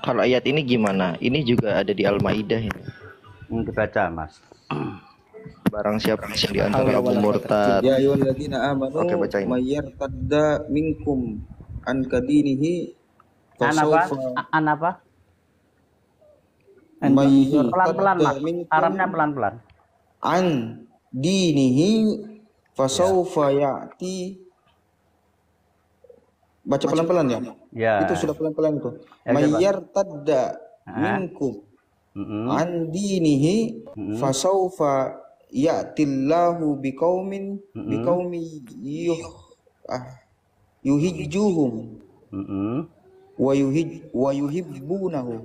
Kalau ayat ini gimana? Ini juga ada di Al-Maidah ini. Dibaca, Mas. Barang siapa yang di antara kamu murtad. Ya ayyuhalladzina amanu Oke, bacain. mayyartadda minkum an kadinihi An apa? fasawfa An apa? Pelan-pelan, mayyartadda Mas. minkum Arabnya pelan-pelan. an dinihi fasawfa ya'ti. Baca pelan-pelan ya? Ya. Itu sudah pelan-pelan itu. Ya, coba. Mayyartadda minkum an dinihi fasawfa ya'tillahu biqaumin yuhijjuhum wa yuhibbunahu.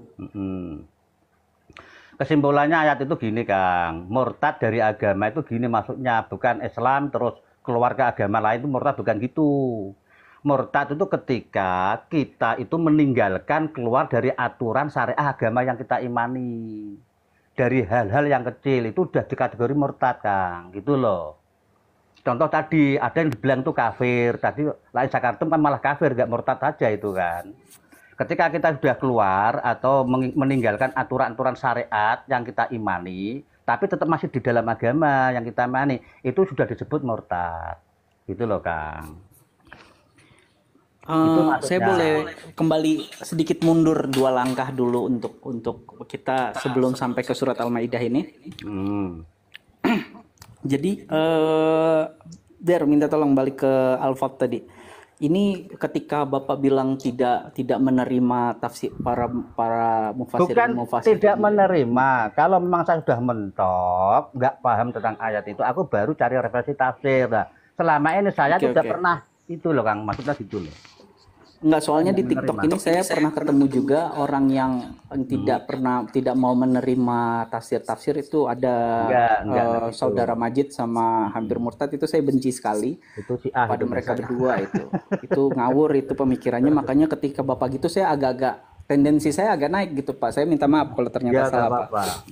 Kesimpulannya ayat itu gini, Kang. Murtad dari agama itu gini maksudnya, bukan Islam terus keluar ke agama lain, itu murtad bukan gitu. Murtad itu ketika kita itu meninggalkan keluar dari aturan syariah agama yang kita imani. Dari hal-hal yang kecil itu udah dikategori murtad, Kang. Gitu loh. Contoh tadi ada yang dibilang itu kafir. Tadi lain Jakarta kan malah kafir, nggak murtad aja itu kan. Ketika kita sudah keluar atau meninggalkan aturan-aturan syariat yang kita imani, tapi tetap masih di dalam agama yang kita imani, itu sudah disebut murtad. Gitu loh, Kang. Saya boleh kembali sedikit mundur 2 langkah dulu untuk kita sebelum sampai ke surat Al-Maidah ini. Jadi Der minta tolong balik ke Al-Fat tadi. Ini ketika Bapak bilang tidak menerima tafsir para mufassir. Bukan tidak menerima. Kalau memang saya sudah mentok, nggak paham tentang ayat itu, aku baru cari referensi tafsir. Nah, selama ini saya tidak pernah itu loh, Kang. Maksudnya gitu loh. Enggak, soalnya di TikTok ini saya pernah ketemu juga orang yang tidak mau menerima tafsir itu ada saudara Majid sama hampir murtad, itu saya benci sekali itu pada mereka berdua itu ngawur itu pemikirannya. Makanya ketika Bapak gitu saya agak tendensi saya agak naik gitu, Pak. Saya minta maaf kalau ternyata salah, Pak.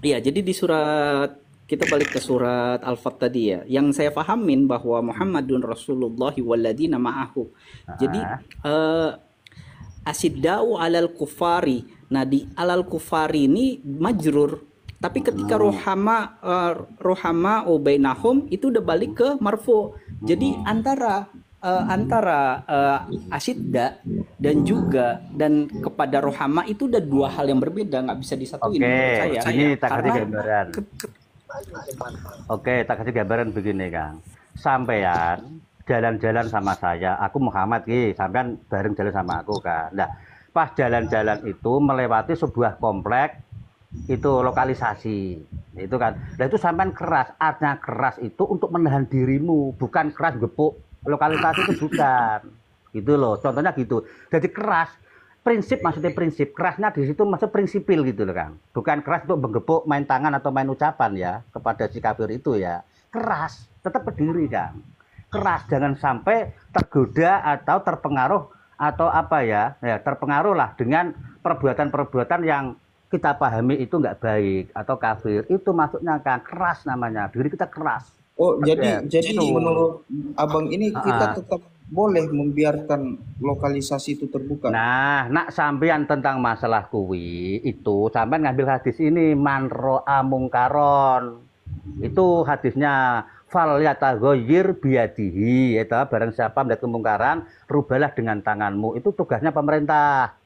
Iya, jadi di surat, kita balik ke surat Al-Fat tadi ya. Yang saya pahamin bahwa Muhammadun Rasulullah walladzina ma'ahu. Jadi asiddau alal kufari. Nah, di alal kufari ini majrur. Tapi ketika rohama bainahum itu udah balik ke marfu. Jadi antara asidda dan kepada rohama itu udah 2 hal yang berbeda, nggak bisa disatuin. Oke, ini tak kasih gambaran. Oke, tak kasih gambaran begini, Kang. Sampean jalan-jalan sama saya, aku Muhammad sampean bareng jalan sama aku kan. Nah, pas jalan-jalan itu melewati sebuah komplek itu lokalisasi. Itu kan. Nah, itu sampean keras. Artinya keras itu untuk menahan dirimu, bukan keras gepuk. Lokalisasi itu bukan. Gitu loh. Contohnya gitu. Jadi keras prinsip, maksudnya prinsip kerasnya di situ maksud prinsipil gitu loh, Kang. Bukan keras untuk menggepuk main tangan atau main ucapan ya kepada si kafir itu ya. Keras, tetap berdiri, Kang. Keras, jangan sampai tergoda atau terpengaruh atau apa ya terpengaruh lah dengan perbuatan-perbuatan yang kita pahami itu nggak baik atau kafir. Itu maksudnya, Kang, keras namanya. Diri kita keras. Oh, jadi menurut Abang ini kita tetap boleh membiarkan lokalisasi itu terbuka. Nah, nak sampean tentang masalah kuwi itu sampean ngambil hadis ini man ro'a mungkaron. Itu hadisnya fal yataghayyir biyadihi, itu barang siapa melihat kemungkaran, rubalah dengan tanganmu. Itu tugasnya pemerintah.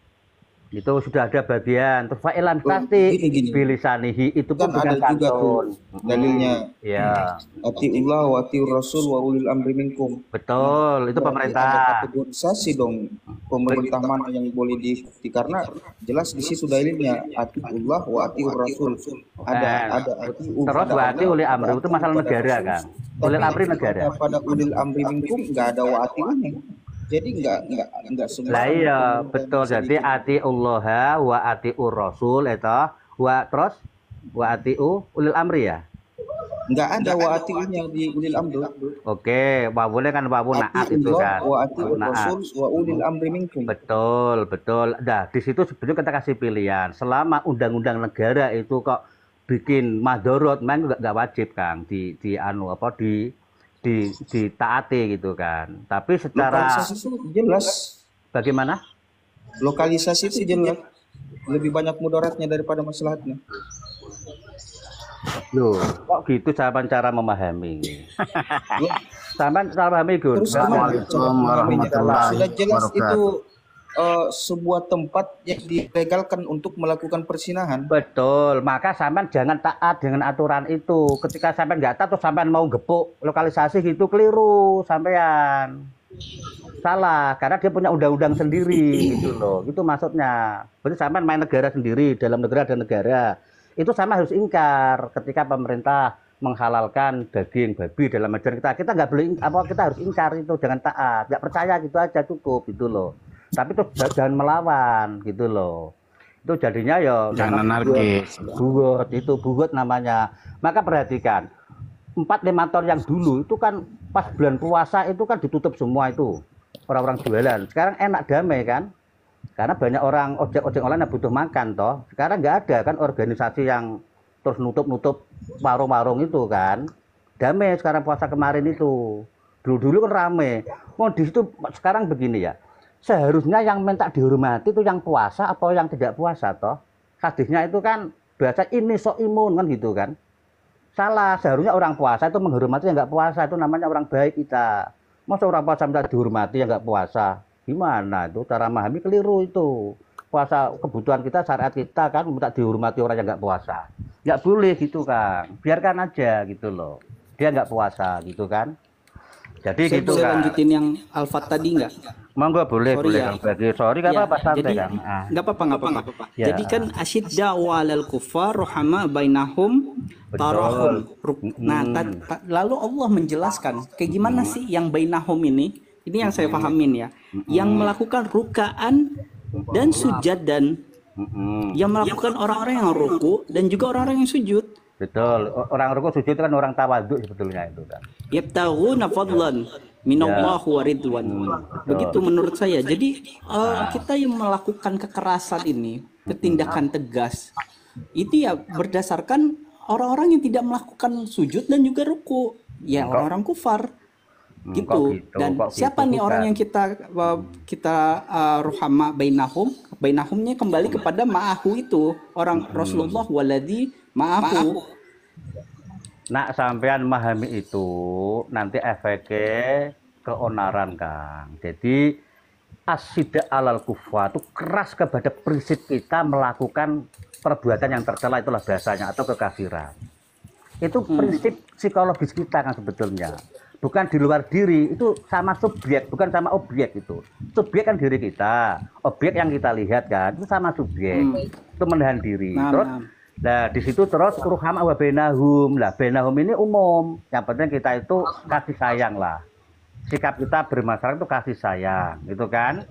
Itu sudah ada bagian terus fa'ilan pasti bilisanihi, itu pun kan ada juga tuh dalilnya ya atiullah wa atiur rasul wa ulil amri minkum. Betul, itu pemerintah. Ada kategorisasi dong pemerintah mana yang boleh diikuti, karena jelas di situ dalilnya atiullah wa atiur rasul. Ada terus wa ati ulil amri itu masalah negara, kan. Ulil amri negara. Pada ulil amri minkum enggak ada wa atiulnya. Jadi enggak semua. Lah iya, betul. Jadi atiullaha wa atiur rasul itu terus wa atiu ulil amri ya. Enggak ada wa atiunya di ulil amri. Oke, wawune kan wawu naat itu kan. Wa atiur rasul wa ulil amri minkum. Betul. Nah, di situ sebetulnya kita kasih pilihan. Selama undang-undang negara itu kok bikin madorot, memang enggak wajib, Kang, ditaati gitu kan. Tapi secara lokalisasi itu jelas. Bagaimana? Lokalisasi itu jelas lebih banyak mudaratnya daripada maslahatnya. Loh, kok gitu sampean cara memahami? Loh, Sampean cara memahami Gun. terus gimana cara Assalamualaikum memahaminya? warahmatullahi Sudah jelas itu wabarakatuh. sebuah tempat yang dilegalkan untuk melakukan persinahan. Betul, maka sampean jangan taat dengan aturan itu. Ketika sampean nggak taat, terus sampean mau gepuk lokalisasi gitu, keliru sampean. Salah, karena dia punya undang-undang sendiri gitu loh. Itu maksudnya. Berarti sampean main negara sendiri, dalam negara dan negara. Itu sama harus ingkar ketika pemerintah menghalalkan daging babi dalam ajaran kita. Kita nggak boleh kita harus ingkar itu, jangan taat. Nggak percaya gitu aja cukup gitu loh. Tapi terus jangan melawan gitu loh. Itu jadinya ya Jangan anarkis. bugot namanya. Maka perhatikan 4-5 tahun yang dulu itu kan pas bulan puasa itu kan ditutup semua itu orang-orang jualan. Sekarang enak damai kan? Karena banyak orang ojek online yang butuh makan toh. Sekarang nggak ada kan organisasi yang terus nutup warung-warung itu kan. Damai sekarang puasa kemarin itu. Dulu-dulu kan rame. Oh di situ sekarang begini ya. Seharusnya yang minta dihormati itu yang puasa atau yang tidak puasa toh. Hadisnya itu kan bahasa ini sok imun kan gitu kan. Salah, seharusnya orang puasa itu menghormati yang nggak puasa, itu namanya orang baik kita. Masa orang puasa minta dihormati yang nggak puasa? Gimana itu? Cara memahami keliru itu. Puasa kebutuhan kita, syariat kita kan minta dihormati orang yang nggak puasa. Nggak boleh gitu kan, biarkan aja gitu loh. Dia nggak puasa gitu kan. Jadi Saya gitu boleh kan. lanjutin yang Alfat tadi nggak? Monggo boleh, Sorry boleh ya. Kang Bagi. Sorry nggak Ya, apa-apa, santai jadi Kang. nggak apa-apa. Ya. Jadi kan asyidda walal kufar rohama bainahum tarahum. Nah, lalu Allah menjelaskan kayak gimana sih yang bainahum ini? Ini yang saya pahamin ya. Yang melakukan rukaan dan sujud dan yang melakukan orang-orang yang ruku dan juga orang-orang yang sujud. Betul. Orang ruku sujud itu kan orang tawaduk sebetulnya itu kan. Yabtaghuna fadlan minallah wa ridwan. Begitu menurut saya. Jadi kita yang melakukan kekerasan ini, ketindakan tegas, itu ya berdasarkan orang-orang yang tidak melakukan sujud dan juga ruku. Ya orang-orang kufar. Gitu. Dan siapa nih orang yang kita ruhama bainahum? Bainahumnya kembali kepada ma'ahu itu. Orang Rasulullah waladhi ma'ahu. Nak sampean memahami itu nanti efeknya keonaran Kang. Jadi asyidda alal kufwa itu keras kepada prinsip kita melakukan perbuatan yang tercela, itulah bahasanya, atau kekafiran. Itu prinsip psikologis kita kan sebetulnya. Bukan di luar diri, itu sama subjek, bukan sama objek itu. Subjek kan diri kita, objek yang kita lihat kan itu sama subjek. Itu menahan diri. Terus nah di situ terus ruhama wa bainahum. Lah bainahum ini umum. Yang penting kita itu kasih sayang lah. Sikap kita bermasyarakat itu kasih sayang, gitu kan?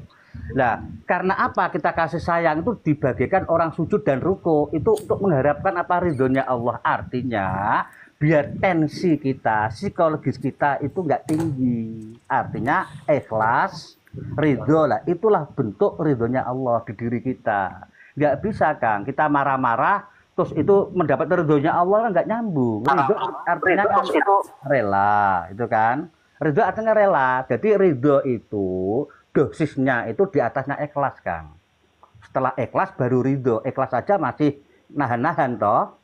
Nah, karena apa kita kasih sayang itu dibagikan orang sujud dan ruku itu untuk mengharapkan apa ridhonya Allah. Artinya biar tensi kita, psikologis kita itu nggak tinggi. Artinya ikhlas, ridho lah. Itulah bentuk ridhonya Allah di diri kita. Nggak bisa Kang, kita marah-marah terus itu mendapat ridhonya Allah kan nggak nyambung. Ridho artinya kan itu rela, itu kan. Ridho artinya rela. Jadi ridho itu dosisnya itu di atasnya ikhlas Kang. Setelah ikhlas baru ridho. Ikhlas saja masih nahan-nahan toh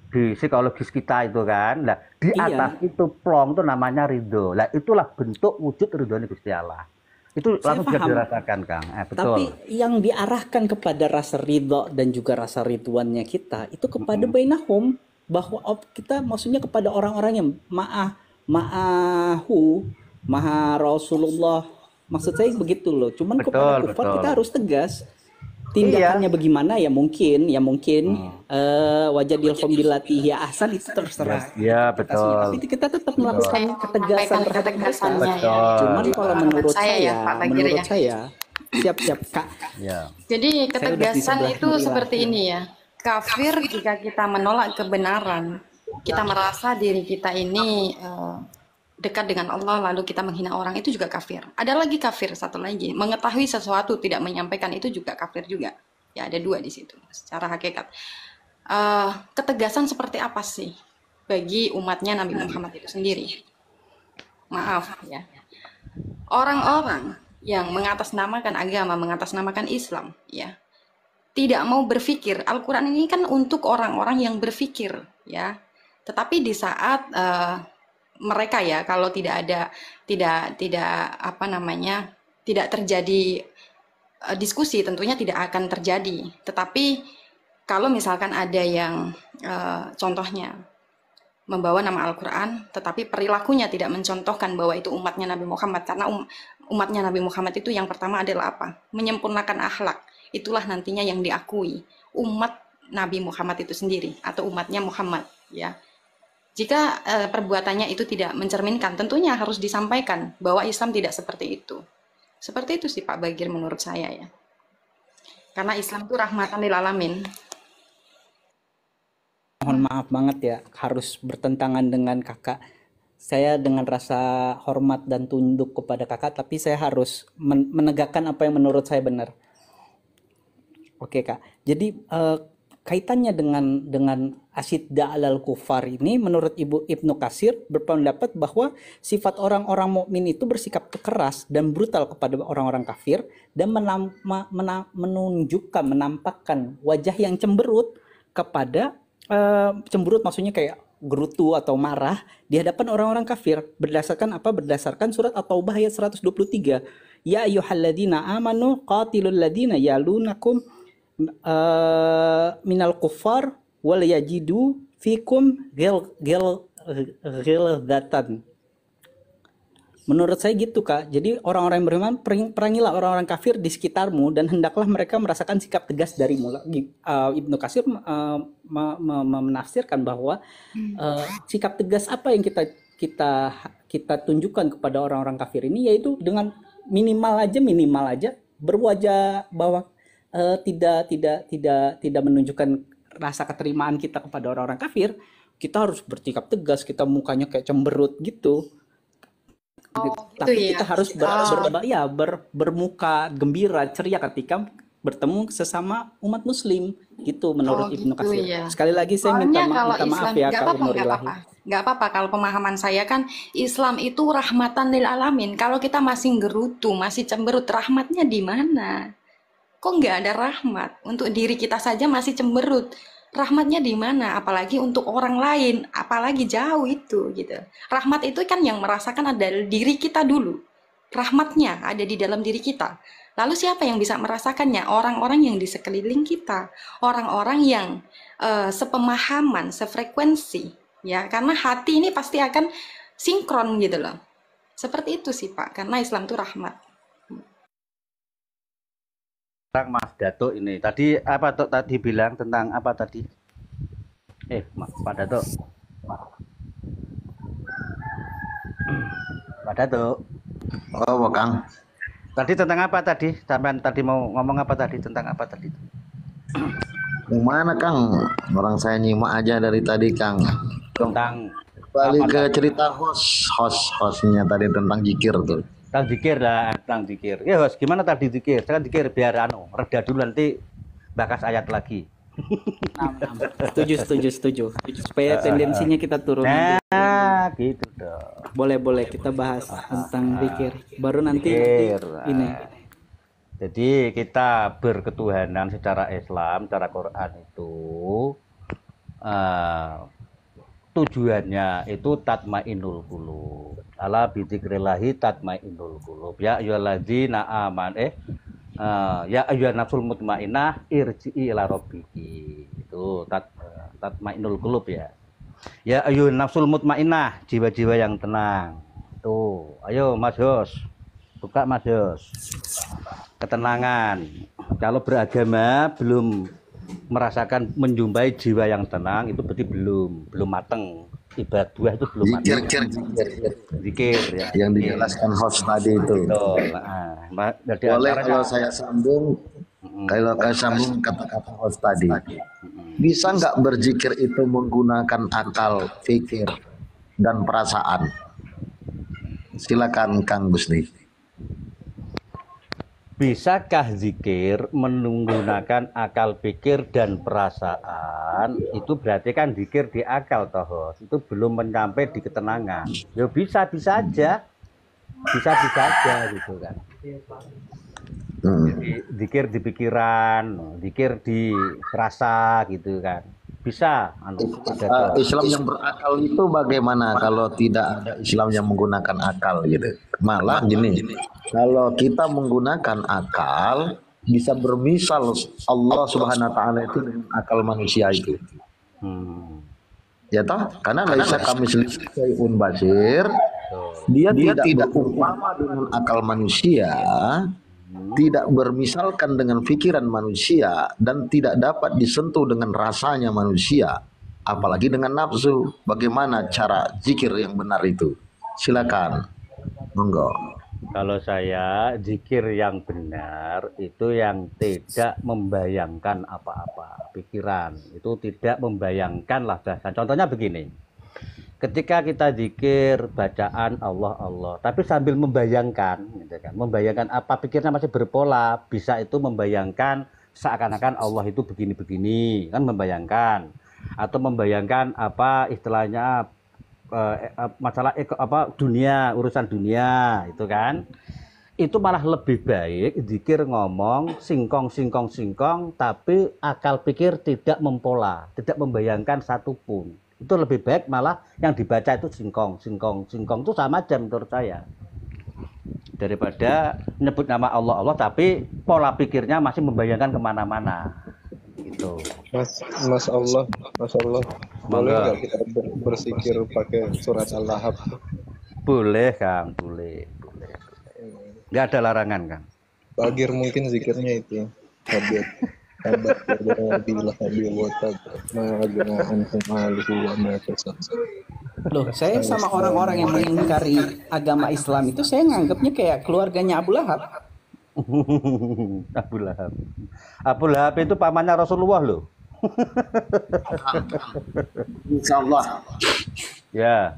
di psikologis kita itu kan. Nah di atas itu plong itu namanya ridho. Nah itulah bentuk wujud ridhonya Gusti Allah. Itu langsung bisa dirasakan Kang. Betul. Tapi yang diarahkan kepada rasa ridho dan juga rasa ridwannya kita itu kepada bainahum, bahwa kita maksudnya kepada orang-orang yang ma'ahu maha Rasulullah. Maksud saya begitu loh. Cuman kepada kufar kita harus tegas. Tindakannya bagaimana ya mungkin wajadil billati ya ahsan itu terserah. Ya betul. Tapi kita tetap melakukan ketegasan terhadap mereka. Cuman kalau menurut saya siap Kak. Ya. Jadi ketegasan itu seperti ini ya. Kafir jika kita menolak kebenaran, kita merasa diri kita ini dekat dengan Allah lalu kita menghina orang, itu juga kafir. Ada lagi kafir satu lagi, mengetahui sesuatu tidak menyampaikan, itu juga kafir juga. Ya ada dua di situ secara hakikat. Ketegasan seperti apa sih bagi umatnya Nabi Muhammad itu sendiri? Maaf ya, orang-orang yang mengatasnamakan agama, mengatasnamakan Islam, ya, tidak mau berpikir. Al-Quran ini kan untuk orang-orang yang berpikir, ya. Tetapi di saat mereka, ya, kalau tidak tidak terjadi diskusi, tentunya tidak akan terjadi. Tetapi kalau misalkan ada yang contohnya membawa nama Al-Quran, tetapi perilakunya tidak mencontohkan bahwa itu umatnya Nabi Muhammad, karena umatnya Nabi Muhammad itu yang pertama adalah apa? Menyempurnakan akhlak. Itulah nantinya yang diakui umat Nabi Muhammad itu sendiri atau umatnya Muhammad, ya. Jika perbuatannya itu tidak mencerminkan, tentunya harus disampaikan bahwa Islam tidak seperti itu. Seperti itu sih Pak Bagir menurut saya, ya. Karena Islam itu rahmatan lil alamin. Mohon maaf banget ya, harus bertentangan dengan kakak. Saya dengan rasa hormat dan tunduk kepada kakak, tapi saya harus menegakkan apa yang menurut saya benar. Oke kak, jadi kaitannya dengan asyidda alal kufar ini, menurut Ibnu Katsir berpendapat bahwa sifat orang-orang mukmin itu bersikap keras dan brutal kepada orang-orang kafir dan menampakkan wajah yang cemberut kepada cemberut, maksudnya kayak gerutu atau marah di hadapan orang-orang kafir. Berdasarkan apa? Berdasarkan surat At-Taubah ayat 123. Ya ayyuhalladzina amanu qatilul ladzina yalunakum minal kuffar wal yajidu fikum ghilzatan. Menurut saya gitu kak. Jadi orang-orang yang beriman, perangilah orang-orang kafir di sekitarmu dan hendaklah mereka merasakan sikap tegas darimu. Ibnu Katsir menafsirkan bahwa sikap tegas apa yang kita tunjukkan kepada orang-orang kafir ini, yaitu dengan minimal aja berwajah bahwa tidak menunjukkan rasa keterimaan kita kepada orang-orang kafir. Kita harus bersikap tegas, kita mukanya kayak cemberut gitu. Tapi ya. kita harus bermuka gembira, ceria ketika bertemu sesama umat muslim gitu menurut Ibnu Katsir. Ya. Sekali lagi saya minta maaf ya Kak Nurilahi. Nggak apa-apa, kalau pemahaman saya kan Islam itu rahmatan lil alamin. Kalau kita masih gerutu, masih cemberut, rahmatnya di mana? Kok nggak ada rahmat? Untuk diri kita saja masih cemberut. Rahmatnya di mana? Apalagi untuk orang lain, apalagi jauh itu gitu. Rahmat itu kan yang merasakan ada diri kita dulu. Rahmatnya ada di dalam diri kita. Lalu siapa yang bisa merasakannya? Orang-orang yang di sekeliling kita, orang-orang yang sepemahaman, sefrekuensi, ya. Karena hati ini pasti akan sinkron gitu loh. Seperti itu sih Pak. Karena Islam itu rahmat. Mas Datuk ini tadi apa tuh tadi bilang tentang apa tadi? Pak Datuk. Pak Datuk. Oh, Kang. Tadi tentang apa tadi? Sampai tadi mau ngomong apa tadi? Tentang apa tadi? Mana Kang? Orang saya nyimak aja dari tadi Kang. Tentang balik ke cerita hostnya tadi tentang zikir tuh. Tentang zikir lah, tentang zikir. Ya host, gimana tadi zikir? Sekarang zikir biar reda dulu, nanti bakas ayat lagi. Setuju. Supaya tendensinya kita turun. Nah, gitu dong. Boleh kita bahas tentang zikir. Baru nanti ini. Jadi kita berketuhanan secara Islam, secara Quran itu tujuannya itu tatmainnul qulub. Ala bidzikrillahi tatmainnul qulub. Ya ayyuhalladzina amanu ya ayyuhan nafsul mutmainnah irji'i ila rabbiki. Itu tatmainnul qulub ya. Ya ayyuhan nafsul mutmainnah, jiwa-jiwa yang tenang. Tuh, ayo Mas Yos. Buka Mas Yos. Ketenangan. Kalau beragama belum merasakan menjumpai jiwa yang tenang, itu berarti belum mateng. Ibadah buah itu belum mateng. Zikir ya. Yang dijelaskan host tadi itu. Boleh kalau saya sambung, kata-kata host tadi. Bisa nggak berzikir itu menggunakan akal, fikir, dan perasaan? Silakan Kang Gusdi. Bisakah zikir menggunakan akal pikir dan perasaan? Itu berarti kan zikir di akal toh, itu belum mencapai di ketenangan. Ya bisa aja. bisa-bisa aja gitu kan. Jadi zikir di pikiran, zikir di rasa gitu kan. Bisa Islam yang berakal itu bagaimana kalau tidak ada Islam yang menggunakan akal gitu. Malah gini, kalau kita menggunakan akal bisa bermisal Allah Subhanahu wa taala itu dengan akal manusia itu. Ya toh? Karena laisa kamitslihi syai'un basir. Dia tidak berumpama dengan akal manusia, tidak bermisalkan dengan pikiran manusia, dan tidak dapat disentuh dengan rasanya manusia, apalagi dengan nafsu. Bagaimana cara zikir yang benar itu? Silakan, monggo. Kalau saya zikir yang benar itu yang tidak membayangkan apa-apa, pikiran itu tidak membayangkan lah bahasa. Contohnya begini, ketika kita zikir bacaan Allah Allah, tapi sambil membayangkan, gitu kan, membayangkan apa, pikirnya masih berpola, bisa itu membayangkan seakan-akan Allah itu begini-begini, kan membayangkan, atau membayangkan apa istilahnya masalah dunia, urusan dunia itu kan, itu malah lebih baik zikir ngomong singkong, tapi akal pikir tidak mempola, tidak membayangkan satupun. Itu lebih baik malah yang dibaca itu singkong itu sama aja menurut saya, daripada nyebut nama Allah Allah tapi pola pikirnya masih membayangkan kemana-mana gitu. Mas Allah, boleh nggak kita bersikir pakai surat Al-Lahab? Boleh Kang, boleh. Nggak ada larangan Kang. Bagir mungkin zikirnya itu habib Loh, saya sama orang-orang yang mengingkari agama Islam itu saya nganggapnya kayak keluarganya Abu Lahab. Abu Lahab itu pamannya Rasulullah loh. Insya Allah. Ya.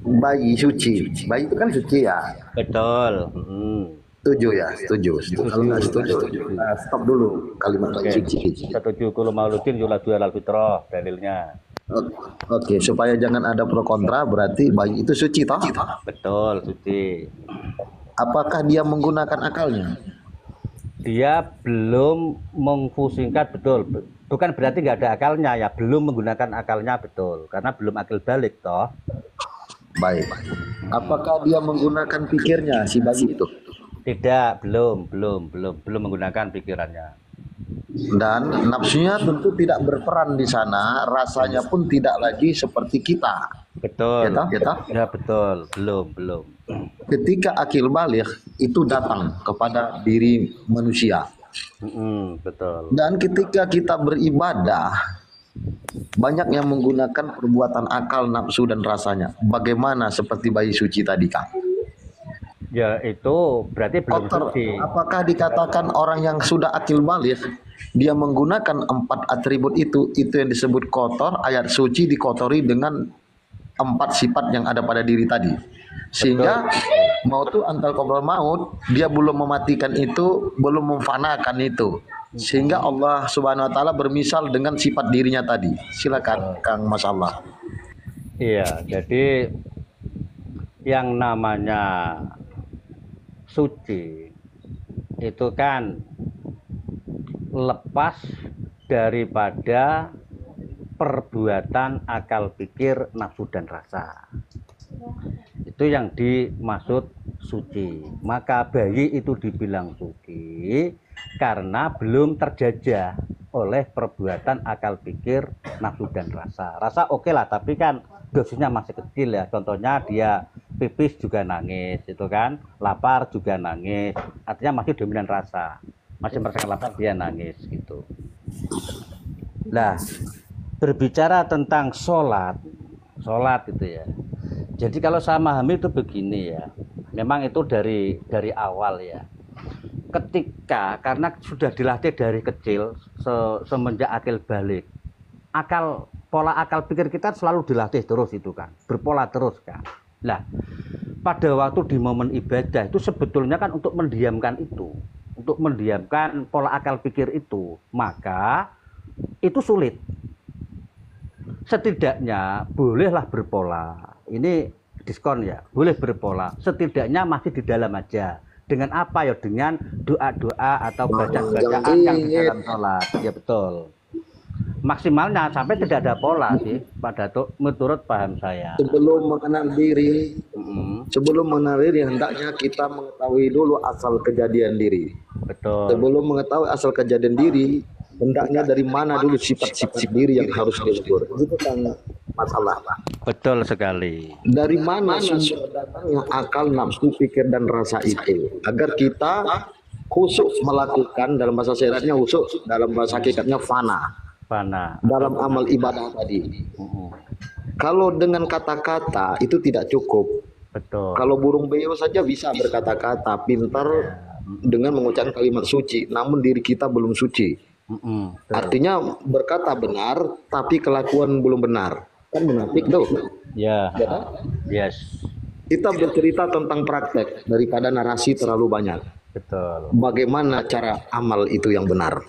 Bayi suci, bayi itu kan suci ya. Betul. Setuju ya, setuju. Kalau nggak setuju, stop dulu kalimat bayi suci. Setuju kulo mauludin yuladu alal fitrah dalilnya. Oke, supaya jangan ada pro kontra, berarti bayi itu suci toh? Betul, suci. Apakah dia menggunakan akalnya? Dia belum memfusingkan, betul. Bukan berarti nggak ada akalnya ya, belum menggunakan akalnya, betul. Karena belum akil balik toh. Baik. Apakah dia menggunakan pikirnya si bayi itu? Tidak, belum menggunakan pikirannya. Dan nafsunya tentu tidak berperan di sana, rasanya pun tidak lagi seperti kita. Betul. Ya, ya betul, belum. Ketika akil balik itu datang kepada diri manusia. Betul. Dan ketika kita beribadah, banyak yang menggunakan perbuatan akal, nafsu dan rasanya. Bagaimana seperti bayi suci tadi, Kang? Ya itu berarti belum suci. Apakah dikatakan orang yang sudah akil balik, dia menggunakan 4 atribut itu yang disebut kotor, ayat suci dikotori dengan 4 sifat yang ada pada diri tadi. Sehingga mautu antal qabla maut, dia belum mematikan itu, belum memfanakan itu. Sehingga Allah Subhanahu wa taala bermisal dengan sifat dirinya tadi. Silakan Kang Mas Allah. Iya, jadi yang namanya suci itu kan lepas daripada perbuatan akal pikir, nafsu dan rasa. Itu yang dimaksud suci. Maka bayi itu dibilang suci karena belum terjajah oleh perbuatan akal pikir, nafsu dan rasa. Rasa oke lah, tapi kan dosisnya masih kecil ya. Contohnya dia pipis juga nangis, itu kan, lapar juga nangis. Artinya masih dominan rasa, masih merasakan lapar dia nangis gitu. Nah, berbicara tentang sholat itu ya. Jadi kalau saya memahami itu begini ya. Memang itu dari awal ya. Ketika karena sudah dilatih dari kecil semenjak akil balik, pola akal pikir kita selalu dilatih terus itu kan, berpola terus kan. Nah, pada waktu di momen ibadah itu sebetulnya kan untuk mendiamkan itu, untuk mendiamkan pola akal pikir itu, maka itu sulit. Setidaknya bolehlah berpola. Ini diskon ya, boleh berpola. Setidaknya masih di dalam aja. Dengan apa ya? Dengan doa-doa atau bacaan-bacaan yang di dalam sholat. Ya betul. Maksimalnya sampai tidak ada pola sih, Pak Datuk, menurut paham saya. Sebelum mengenal diri, hendaknya kita mengetahui dulu asal kejadian diri. Betul. Sebelum mengetahui asal kejadian diri, hendaknya dari mana dulu sifat-sifat diri yang harus diukur. Itu kan masalah. Betul sekali. Dari mana sumber datangnya akal, nafsu, pikir, dan rasa itu? Agar kita khusyuk melakukan, dalam bahasa syariatnya khusyuk, dalam bahasa hakikatnya fana. Dalam amal ibadah tadi. Kalau dengan kata-kata itu tidak cukup. Betul. Kalau burung beo saja bisa berkata-kata, pintar dengan mengucapkan kalimat suci, namun diri kita belum suci. Artinya berkata benar, tapi kelakuan belum benar. Kan munafik tuh. Ya. Yes. Kita bercerita tentang praktek daripada narasi terlalu banyak. Betul. Bagaimana cara amal itu yang benar?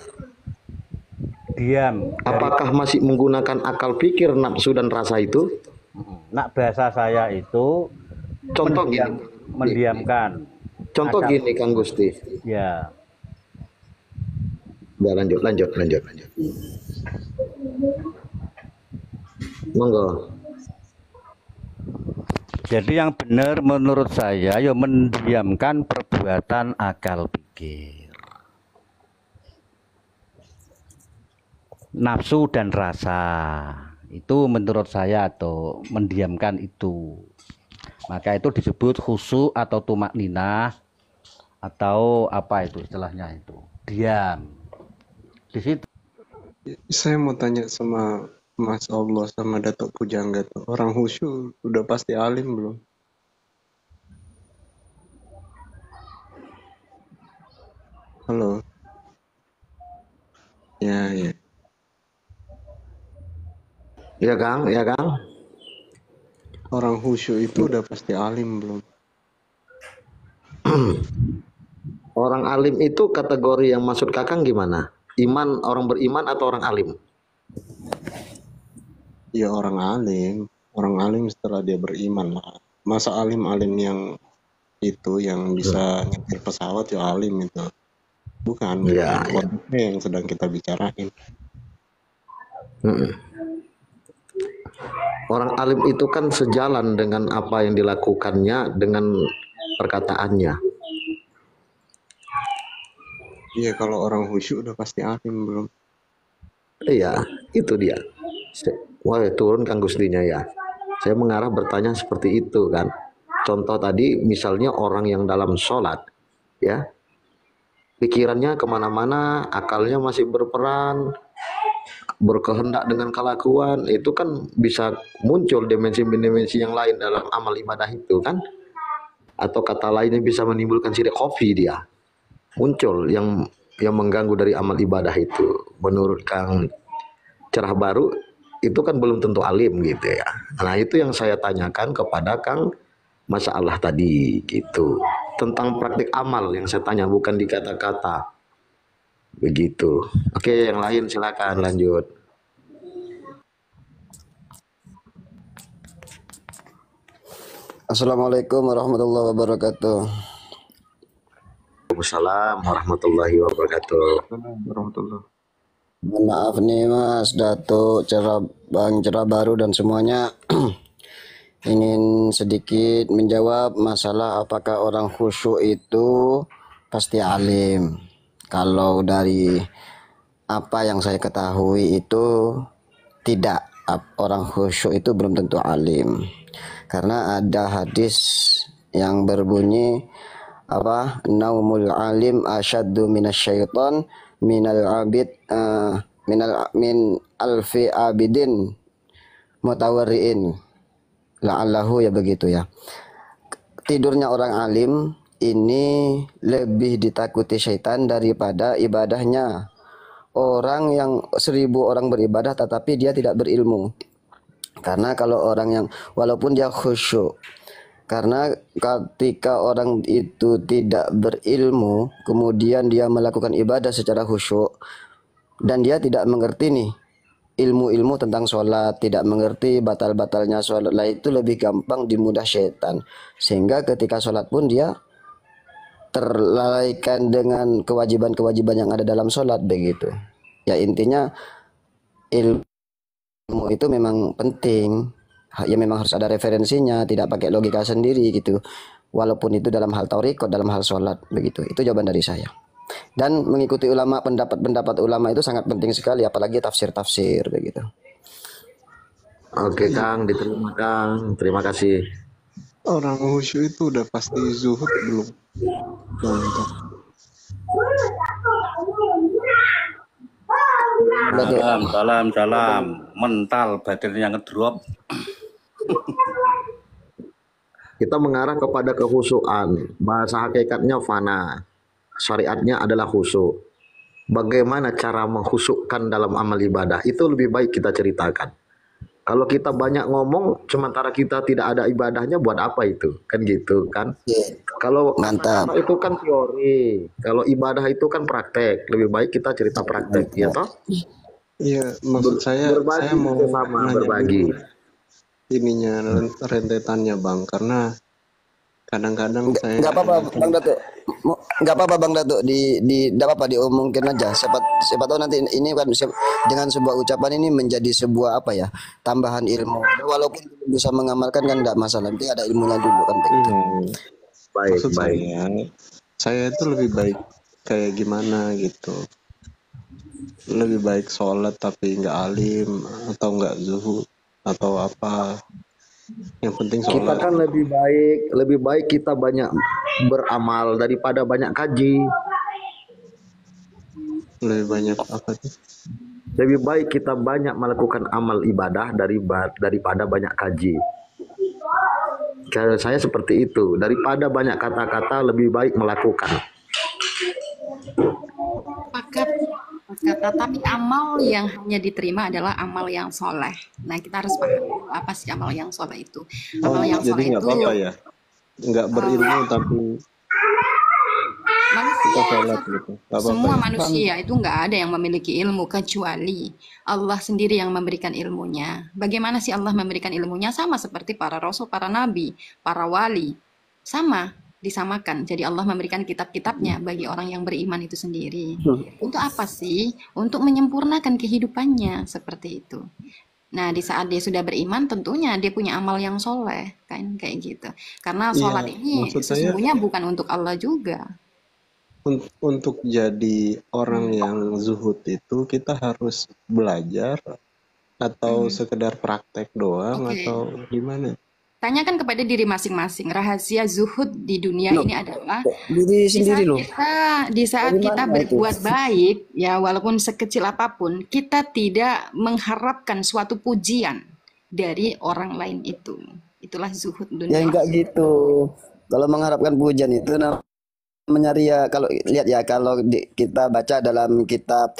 Diam. Apakah masih menggunakan akal pikir, nafsu, dan rasa itu? Nak bahasa saya itu contoh mendiamkan. Contoh gini, Kang Gusti. Ya. Ya, lanjut. Monggo. Jadi yang benar menurut saya ya mendiamkan perbuatan akal pikir, nafsu dan rasa. Itu menurut saya tuh mendiamkan itu. Maka itu disebut khusyuk atau tumakninah atau apa itu istilahnya itu. Diam. Di situ. Saya mau tanya sama Mas Allah sama Datuk Pujangga tuh. Orang khusyuk udah pasti alim belum? Halo. Ya. Ya Kang. Orang khusyuk itu udah pasti alim belum? Orang alim itu kategori yang maksud Kakang gimana? Iman, orang beriman atau orang alim? Ya orang alim setelah dia beriman lah. Masa alim-alim yang itu yang bisa nyetir pesawat ya alim itu. Bukan Ya. yang sedang kita bicarain. Orang alim itu kan sejalan dengan apa yang dilakukannya dengan perkataannya. Iya, kalau orang khusyuk udah pasti alim belum? Iya, itu dia. Wah, turun Kang Gustinya ya. Saya mengarah bertanya seperti itu kan. Contoh tadi misalnya orang yang dalam sholat, ya, pikirannya kemana-mana, akalnya masih berperan, berkehendak dengan kelakuan, itu kan bisa muncul dimensi-dimensi yang lain dalam amal ibadah itu kan. Atau kata lainnya bisa menimbulkan syirik khafi dia. Muncul yang mengganggu dari amal ibadah itu. Menurut Kang Cerah Baru itu kan belum tentu alim gitu ya. Nah, itu yang saya tanyakan kepada Kang masalah tadi gitu. Tentang praktik amal yang saya tanya, bukan di kata-kata. Begitu. Oke, yang lain silakan lanjut. Assalamualaikum warahmatullahi wabarakatuh. Waalaikumsalam warahmatullahi wabarakatuh. Mohon maaf nih Mas Datuk, Bang Cerah Baru dan semuanya. Ingin sedikit menjawab masalah apakah orang khusyuk itu pasti alim. Kalau dari apa yang saya ketahui itu tidak, orang khusyuk itu belum tentu alim. Karena ada hadis yang berbunyi naumul alim asyaddu minasyaiton minal abid min alfi abidin mutawarriin la'allahu, ya begitu ya. Tidurnya orang alim ini lebih ditakuti syaitan daripada ibadahnya orang yang 1000 orang beribadah tetapi dia tidak berilmu. Karena kalau orang yang walaupun dia khusyuk, karena ketika orang itu tidak berilmu kemudian dia melakukan ibadah secara khusyuk dan dia tidak mengerti nih ilmu-ilmu tentang sholat, tidak mengerti batal-batalnya sholat lah, itu lebih gampang dimudah syaitan, sehingga ketika sholat pun dia terlalaikan dengan kewajiban-kewajiban yang ada dalam sholat begitu. Ya intinya ilmu itu memang penting, ya memang harus ada referensinya, tidak pakai logika sendiri gitu, walaupun itu dalam hal taurikot, dalam hal sholat begitu. Itu jawaban dari saya. Dan mengikuti ulama, pendapat-pendapat ulama itu sangat penting sekali, apalagi tafsir-tafsir begitu. Oke Kang, diterima Kang. Terima kasih. Orang khusyuk itu udah pasti zuhud belum? Mantap. Salam. Mental batinnya ngedrop. Kita mengarah kepada kehusuan. Bahasa hakikatnya fana. Syariatnya adalah khusyuk. Bagaimana cara menghusukkan dalam amal ibadah? Itu lebih baik kita ceritakan. Kalau kita banyak ngomong, sementara kita tidak ada ibadahnya, buat apa itu? Kan gitu kan? Kalau Mantap. itu kan teori. Kalau ibadah itu kan praktek. Lebih baik kita cerita praktek, ya toh? Iya, maksud saya mau sama nanya berbagi. dulu ininya rentetannya Bang, karena kadang-kadang saya Nggak apa-apa Bang Datuk, nggak apa-apa Bang Datuk, nggak apa-apa diomongin aja. Siapa tahu nanti ini kan dengan sebuah ucapan ini menjadi sebuah apa ya, tambahan ilmu. Walaupun bisa mengamalkan kan nggak masalah, nanti ada ilmunya dulu kan. Baik, maksud baik. saya itu lebih baik kayak gimana gitu. Lebih baik sholat tapi nggak alim, atau nggak zuhud, atau apa. Yang penting Kita sholat. kan lebih baik kita banyak beramal daripada banyak kaji. Lebih banyak apa tuh? Lebih baik kita banyak melakukan amal ibadah daripada banyak kaji. Cara saya seperti itu. Daripada banyak kata-kata, lebih baik melakukan. Pakat kata, tapi amal yang hanya diterima adalah amal yang soleh. Nah, kita harus paham apa sih amal yang soleh itu. Amal yang Jadi soleh nggak itu apa-apa ya? Nggak berilmu tapi manusia, kita sholat gitu. Nggak apa-apa semua ya? manusia itu nggak ada yang memiliki ilmu kecuali Allah sendiri yang memberikan ilmunya. Bagaimana sih Allah memberikan ilmunya? Sama seperti para rasul, para nabi, para wali. Sama, disamakan. Jadi Allah memberikan kitab-kitabnya bagi orang yang beriman itu sendiri. Untuk apa sih? Untuk menyempurnakan kehidupannya, seperti itu. Nah, di saat dia sudah beriman, tentunya dia punya amal yang soleh, kan kayak gitu. Karena sholat Iya, ini maksud saya sesungguhnya bukan untuk Allah juga. untuk jadi orang yang zuhud itu kita harus belajar atau sekedar praktek doang Oke. atau gimana? Tanyakan kepada diri masing-masing. Rahasia zuhud di dunia ini adalah Diri sendiri loh. di saat kita berbuat baik, ya walaupun sekecil apapun, kita tidak mengharapkan suatu pujian dari orang lain itu. Itulah zuhud Ya dunia. enggak gitu. Kalau mengharapkan pujian itu namanya ria. Kalau lihat ya, kalau kita baca dalam kitab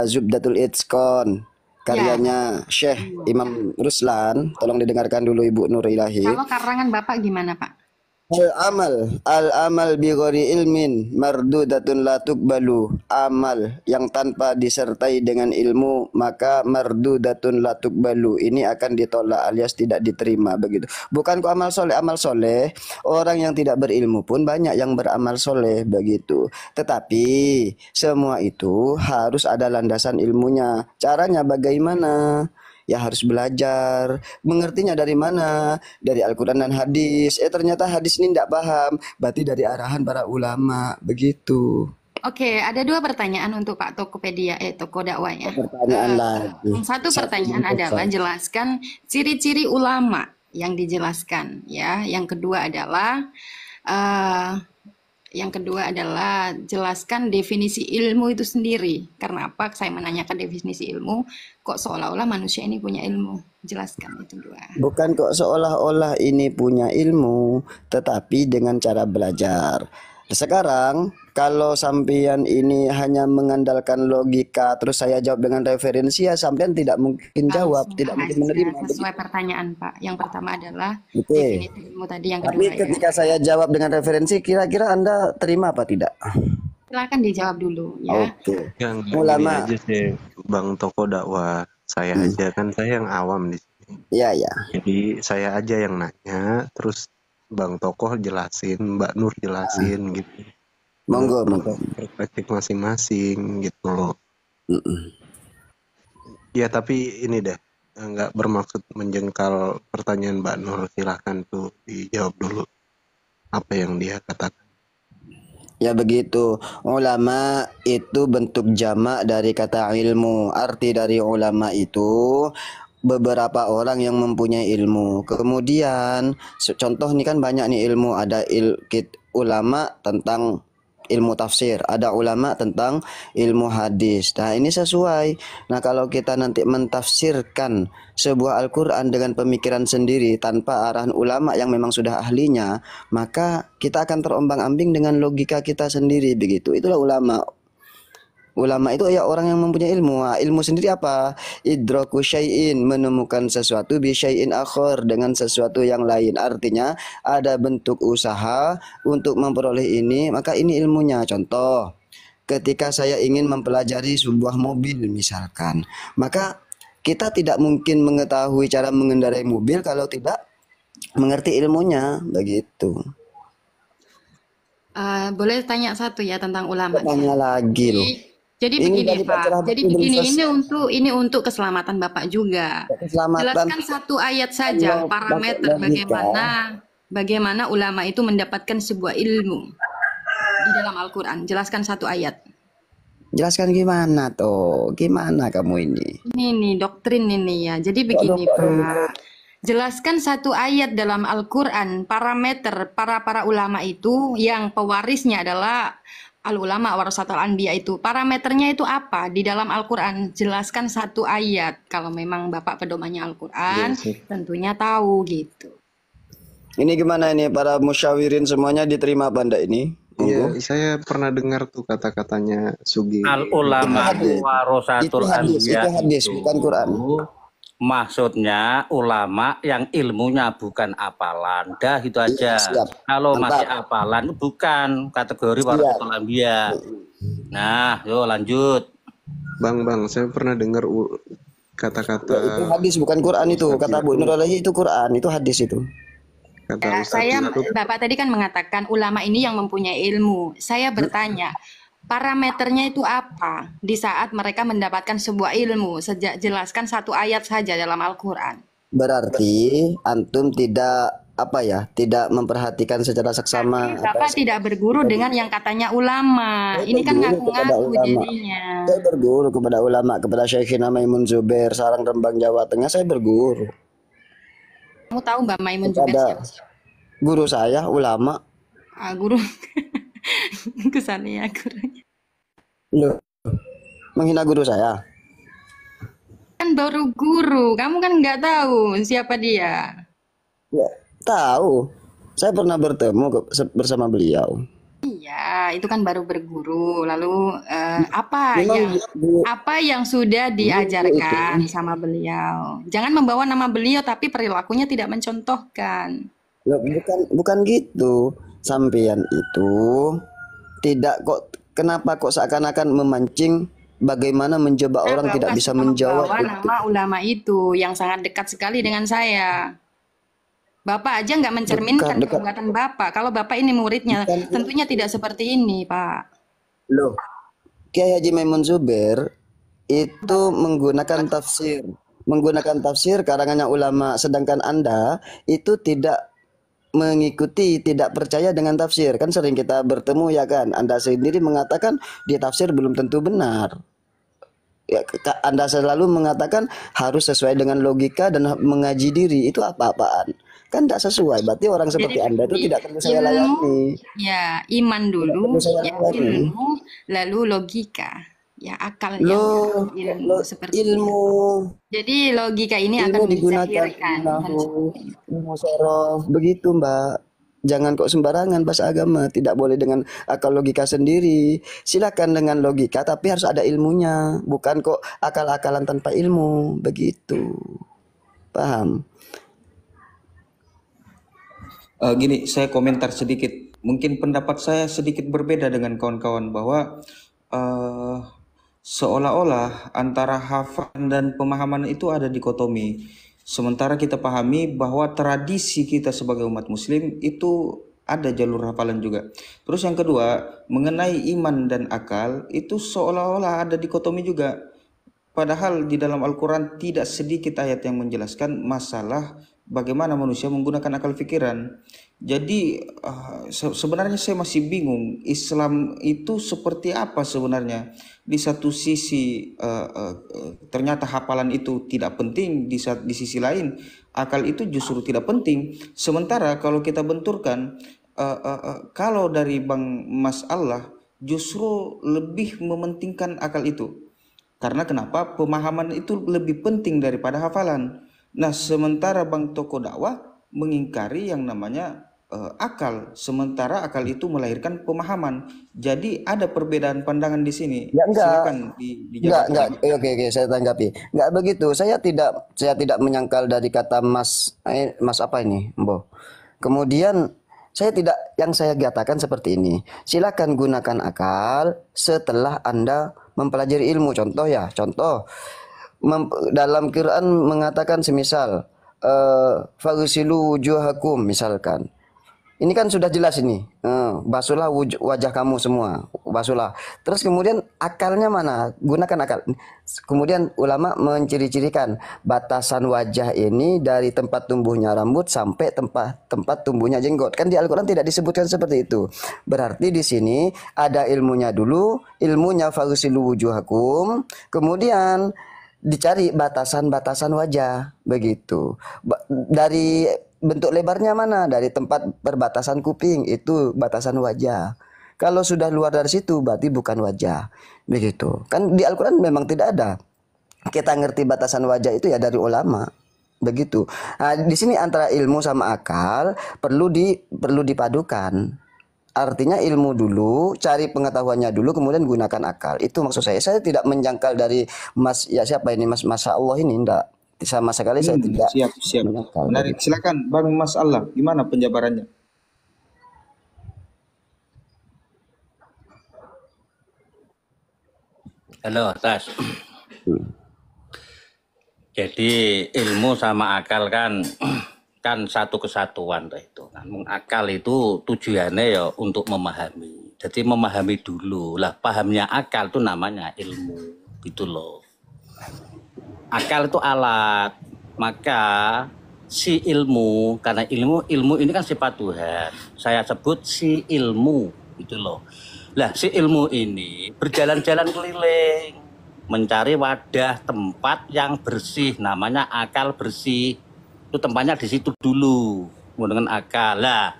Zubdatul Itqan karyanya Syekh Imam Ruslan, tolong didengarkan dulu Ibu Nur Ilahi. Kalau karangan Bapak gimana, Pak? Al-amal bi ghairi ilmin mardudatun la tuqbalu. Amal yang tanpa disertai dengan ilmu maka mardudatun la tuqbalu. Ini akan ditolak alias tidak diterima begitu. Bukan kok amal soleh. Orang yang tidak berilmu pun banyak yang beramal soleh begitu. Tetapi semua itu harus ada landasan ilmunya. Caranya bagaimana? Ya harus belajar. Mengertinya dari mana? Dari Al-Quran dan hadis. Ternyata hadis ini tidak paham. Berarti dari arahan para ulama. Begitu. Oke, ada dua pertanyaan untuk Pak Tokopedia, Toko Dakwah ya. Pertanyaan lagi. Satu pertanyaan adalah jelaskan ciri-ciri ulama yang dijelaskan ya. Yang kedua adalah jelaskan definisi ilmu itu sendiri. Karena apa? Saya menanyakan definisi ilmu, kok seolah-olah manusia ini punya ilmu. Jelaskan itu dua. Bukan kok seolah-olah ini punya ilmu, tetapi dengan cara belajar. Sekarang kalau sampean ini hanya mengandalkan logika, terus saya jawab dengan referensi, ya sampean tidak mungkin jawab, tidak mungkin menerima. Sesuai pertanyaan Pak. Yang pertama adalah Oke. definisi ilmu tadi, yang kedua Tapi ketika saya jawab dengan referensi, kira-kira Anda terima apa tidak? silakan dijawab dulu ya. Oke. Yang Ulama. gini aja sih Bang Toko Dakwah. Saya aja, kan saya yang awam di sini. Iya, ya. Jadi saya aja yang nanya, terus Bang Tokoh jelasin, Mbak Nur jelasin gitu. Monggo, Menurut monggo. perspektif masing-masing gitu loh. Mm-mm. Ya tapi ini deh, nggak bermaksud menjengkal pertanyaan Mbak Nur. Silahkan tuh dijawab dulu apa yang dia katakan. Ya begitu. Ulama itu bentuk jamak dari kata ilmu. Arti dari ulama itu beberapa orang yang mempunyai ilmu. Kemudian contoh nih kan banyak nih ilmu. Ada ulama tentang ilmu tafsir, ada ulama tentang ilmu hadis. Nah, ini sesuai. Nah, kalau kita nanti mentafsirkan sebuah Al-Qur'an dengan pemikiran sendiri tanpa arahan ulama yang memang sudah ahlinya, maka kita akan terombang-ambing dengan logika kita sendiri begitu. Itulah ulama. Ulama itu ya orang yang mempunyai ilmu. Nah, ilmu sendiri apa? Idraku syai'in, menemukan sesuatu bi syai'in akhar, dengan sesuatu yang lain. Artinya ada bentuk usaha untuk memperoleh ini, maka ini ilmunya. Contoh, ketika saya ingin mempelajari sebuah mobil misalkan, maka kita tidak mungkin mengetahui cara mengendarai mobil kalau tidak mengerti ilmunya, begitu. Boleh tanya satu ya tentang ulama. Tanya lagi loh. Jadi Ini begini tadi Pak Pak, Cerah jadi belum begini, selesai. ini untuk keselamatan Bapak juga. Keselamatan Jelaskan satu ayat saja Allah, parameter logika. bagaimana ulama itu mendapatkan sebuah ilmu di dalam Al-Quran. Jelaskan satu ayat. Jelaskan gimana tuh? Gimana kamu ini? Ini nih doktrin ini ya. Jadi begini Pak, jelaskan satu ayat dalam Al-Quran parameter para ulama itu yang pewarisnya adalah al-ulama warasatul anbiya itu. Parameternya itu apa di dalam Al-Quran? Jelaskan satu ayat. Kalau memang Bapak pedomannya Al-Quran, tentunya tahu gitu. Ini gimana ini para musyawirin semuanya diterima apa enggak ini? Iya, Monggo. saya pernah dengar tuh kata-katanya Sugi. Al ulama Itu warasatul hadis, anbiya itu hadis, itu bukan Quran. maksudnya ulama yang ilmunya bukan apalan. Dah itu Iya, aja. siap. Kalau masih Mantap. apalan bukan kategori Siap. warasatul anbiya. Nah, yuk lanjut. Bang, saya pernah dengar kata-kata Ya, itu hadis bukan Quran itu. Kata Bu Nur Alaihi itu Quran, itu hadis itu. kata Ustadz itu. Bapak tadi kan mengatakan ulama ini yang mempunyai ilmu. Saya bertanya, parameternya itu apa di saat mereka mendapatkan sebuah ilmu? Jelaskan satu ayat saja dalam Al-Quran. Berarti antum tidak tidak memperhatikan secara seksama. Bapak tidak berguru dengan yang katanya ulama. Ini kan ngaku-ngaku jadinya. Saya berguru kepada ulama, kepada Syekhina Maimun Zubair, Sarang Rembang Jawa Tengah. Saya berguru. Kamu tahu Mbak Maimun Zubair siapa? Guru saya ulama. Guru kesannya gurunya. Loh, menghina guru saya. Kan baru guru, kamu kan nggak tahu siapa dia. Ya, tahu. Saya pernah bertemu bersama beliau. Iya, itu kan baru berguru. Lalu apa yang sudah diajarkan sama beliau? Jangan membawa nama beliau tapi perilakunya tidak mencontohkan. Loh, bukan gitu. Sampean itu tidak kok, kenapa kok seakan-akan memancing bagaimana menjebak orang tidak bisa menjawab itu. Nama ulama itu yang sangat dekat sekali dengan saya. Bapak aja nggak mencerminkan perbuatan Bapak. Kalau Bapak ini muridnya, tentunya tidak seperti ini, Pak. Loh, Kiai Haji Maimun Zubair itu menggunakan tafsir karangannya ulama, sedangkan Anda itu tidak mengikuti, tidak percaya dengan tafsir. Kan sering kita bertemu ya kan, Anda sendiri mengatakan di tafsir belum tentu benar. Ya, Anda selalu mengatakan harus sesuai dengan logika dan mengaji diri. Itu apa-apaan? Kan tidak sesuai. Berarti orang seperti Anda itu tidak perlu saya layani. Ya, iman dulu, ya, ilmu, lalu logika. Ya, akal ilmu seperti ilmu. Jadi logika ini akan digunakan ilmu sorof. Begitu, Mbak. Jangan kok sembarangan bahasa agama. Tidak boleh dengan akal logika sendiri. Silakan dengan logika, tapi harus ada ilmunya. Bukan kok akal-akalan tanpa ilmu. Begitu. Paham? Gini, saya komentar sedikit. Mungkin pendapat saya sedikit berbeda dengan kawan-kawan bahwa seolah-olah antara hafalan dan pemahaman itu ada dikotomi. Sementara kita pahami bahwa tradisi kita sebagai umat muslim itu ada jalur hafalan juga. Terus yang kedua, mengenai iman dan akal itu seolah-olah ada dikotomi juga. Padahal di dalam Al-Quran tidak sedikit ayat yang menjelaskan masalah bagaimana manusia menggunakan akal pikiran. Jadi sebenarnya saya masih bingung Islam itu seperti apa sebenarnya. Di satu sisi ternyata hafalan itu tidak penting, di sisi lain akal itu justru tidak penting. Sementara kalau kita benturkan, kalau dari Bang Mas Allah justru lebih mementingkan akal itu. Karena kenapa? Pemahaman itu lebih penting daripada hafalan. Nah, sementara Bang Toko Dakwah mengingkari yang namanya akal, sementara akal itu melahirkan pemahaman. Jadi ada perbedaan pandangan di sini. Ya enggak. Silakan dijawab. Enggak. Oke, saya tanggapi. Enggak begitu. Saya tidak menyangkal dari kata Mas apa ini, Mbo. Kemudian yang saya katakan seperti ini. Silakan gunakan akal setelah Anda mempelajari ilmu. Contoh dalam Quran mengatakan semisal faghsilu wujuhakum misalkan. Ini kan sudah jelas ini. Basuhlah wajah kamu semua. Basuhlah. Terus kemudian akalnya mana? Gunakan akal. Kemudian ulama menciri-cirikan batasan wajah ini dari tempat tumbuhnya rambut sampai tempat tumbuhnya jenggot. Kan di Al-Quran tidak disebutkan seperti itu. Berarti di sini ada ilmunya dulu. Ilmunya faghsilu wujuhakum. Kemudian dicari batasan-batasan wajah. Begitu. Dari bentuk lebarnya mana? Dari tempat perbatasan kuping, itu batasan wajah. Kalau sudah luar dari situ berarti bukan wajah. Begitu. Kan di Al-Quran memang tidak ada. Kita ngerti batasan wajah itu ya dari ulama. Begitu. Nah, di sini antara ilmu sama akal perlu dipadukan. Artinya ilmu dulu, cari pengetahuannya dulu, kemudian gunakan akal. Itu maksud saya. Saya tidak menjangkal dari siapa ini Masya Allah ini, enggak. Sama sekali saya tidak. Siap. Menarik. Silakan Bang Mas Allah, gimana penjabarannya? Halo, Tas. Jadi ilmu sama akal kan satu kesatuan itu kan. Akal itu tujuannya ya untuk memahami. Jadi memahami dulu. Lah pahamnya akal itu namanya ilmu. Gitu loh. Akal itu alat, maka si ilmu, karena ilmu ini kan sifat Tuhan. Saya sebut si ilmu, gitu loh. Lah si ilmu ini berjalan-jalan keliling, mencari wadah tempat yang bersih, namanya akal bersih. Itu tempatnya di situ dulu, dengan akal. Lah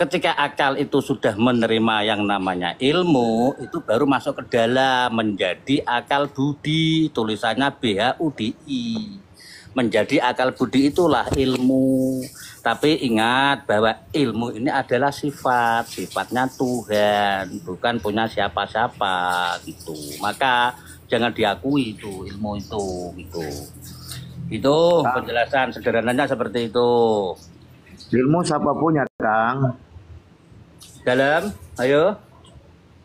ketika akal itu sudah menerima yang namanya ilmu, itu baru masuk ke dalam menjadi akal budi, tulisannya BHUDI. Menjadi akal budi itulah ilmu. Tapi ingat bahwa ilmu ini adalah sifatnya Tuhan, bukan punya siapa-siapa gitu. Maka jangan diakui itu ilmu itu gitu. Itu penjelasan sederhananya seperti itu. Ilmu siapa punya, Kang? Dalam, ayo.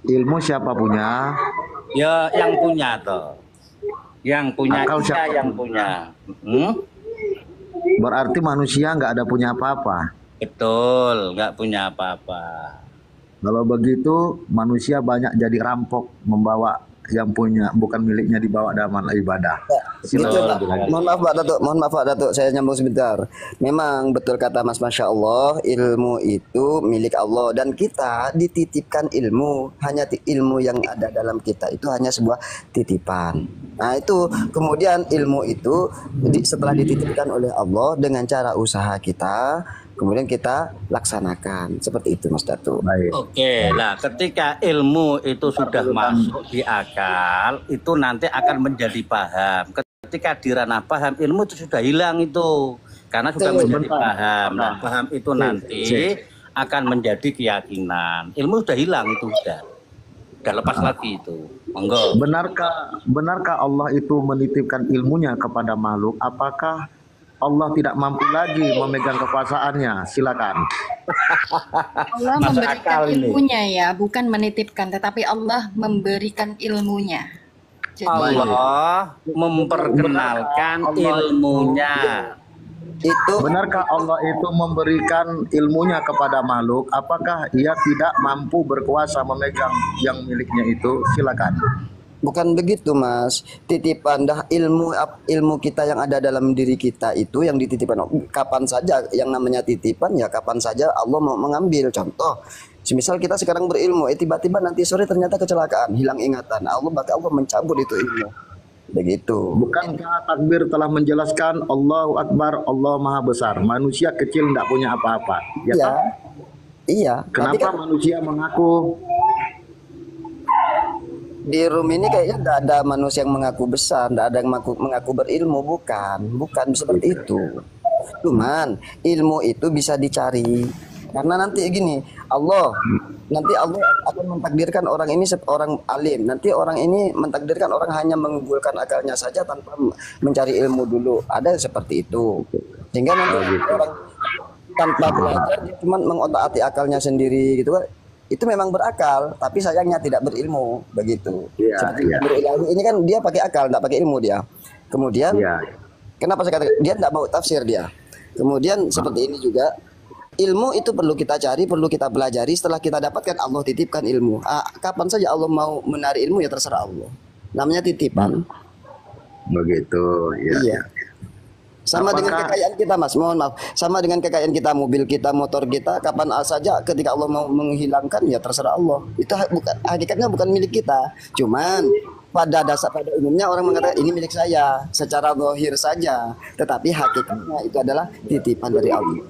Ilmu siapa punya? Ya, yang punya toh. Yang punya Akal dia siapa? yang punya. Berarti manusia nggak ada punya apa-apa. Betul, nggak punya apa-apa. Kalau begitu manusia banyak jadi rampok, membawa yang punya bukan miliknya dibawa dalam ibadah. Gitu, Pak. Mohon maaf Pak Datuk, saya nyambung sebentar. Memang betul kata Mas, Masya Allah, ilmu itu milik Allah dan kita dititipkan ilmu. Hanya ilmu yang ada dalam kita itu hanya sebuah titipan. Nah itu kemudian ilmu itu setelah dititipkan oleh Allah dengan cara usaha kita, kemudian kita laksanakan seperti itu, Mas Datuk. Oke, nah ketika ilmu itu sudah masuk di akal, itu nanti akan menjadi paham. Ketika di ranah paham, ilmu itu sudah hilang itu, karena sudah menjadi paham. Nah, paham itu nanti akan menjadi keyakinan. Ilmu sudah hilang itu sudah lepas lagi itu. Monggo. Benarkah Allah itu menitipkan ilmunya kepada makhluk? Apakah Allah tidak mampu lagi memegang kekuasaannya? Silakan. Allah memberikan ilmunya ya, bukan menitipkan, tetapi Allah memberikan ilmunya. Jadi Allah memperkenalkan ilmunya. Itu Benarkah Allah itu memberikan ilmunya kepada makhluk? Apakah ia tidak mampu berkuasa memegang yang miliknya itu? Silakan. bukan begitu, Mas. Titipan dah ilmu kita yang ada dalam diri kita itu yang dititipkan. Kapan saja yang namanya titipan ya kapan saja Allah mau mengambil. Contoh, semisal kita sekarang berilmu, tiba-tiba nanti sore ternyata kecelakaan, hilang ingatan. Allah mencabut itu ilmu. Begitu. Bukankah takbir telah menjelaskan Allahu Akbar, Allah Maha Besar. Manusia kecil tidak punya apa-apa. Ya Iya. kan? Iya. Tapi Kenapa kan manusia mengaku? di room ini kayaknya nggak ada manusia yang mengaku besar, nggak ada yang mengaku berilmu, bukan seperti itu. Cuman ilmu itu bisa dicari, karena nanti gini, nanti Allah akan mentakdirkan orang ini seorang alim, nanti orang ini mentakdirkan orang hanya mengunggulkan akalnya saja tanpa mencari ilmu dulu, ada yang seperti itu, sehingga nanti orang tanpa belajar dia cuma mengotak-atik akalnya sendiri gitu kan. Itu memang berakal, tapi sayangnya tidak berilmu, begitu. Iya, Seperti iya. berilmu ini kan dia pakai akal, tidak pakai ilmu dia. Kemudian, Ya. kenapa saya katakan dia tidak mau tafsir dia. Kemudian seperti ini juga, ilmu itu perlu kita cari, perlu kita pelajari. Setelah kita dapatkan, Allah titipkan ilmu. Kapan saja Allah mau menarik ilmu ya terserah Allah. Namanya titipan. Begitu, ya. Iya. Sama dengan kekayaan kita, Mas. Mohon maaf. Sama dengan kekayaan kita, mobil kita, motor kita, kapan saja ketika Allah mau menghilangkan ya terserah Allah. Itu hakikatnya bukan milik kita. Cuman pada umumnya orang mengatakan ini milik saya secara zahir saja, tetapi hakikatnya itu adalah titipan dari Allah.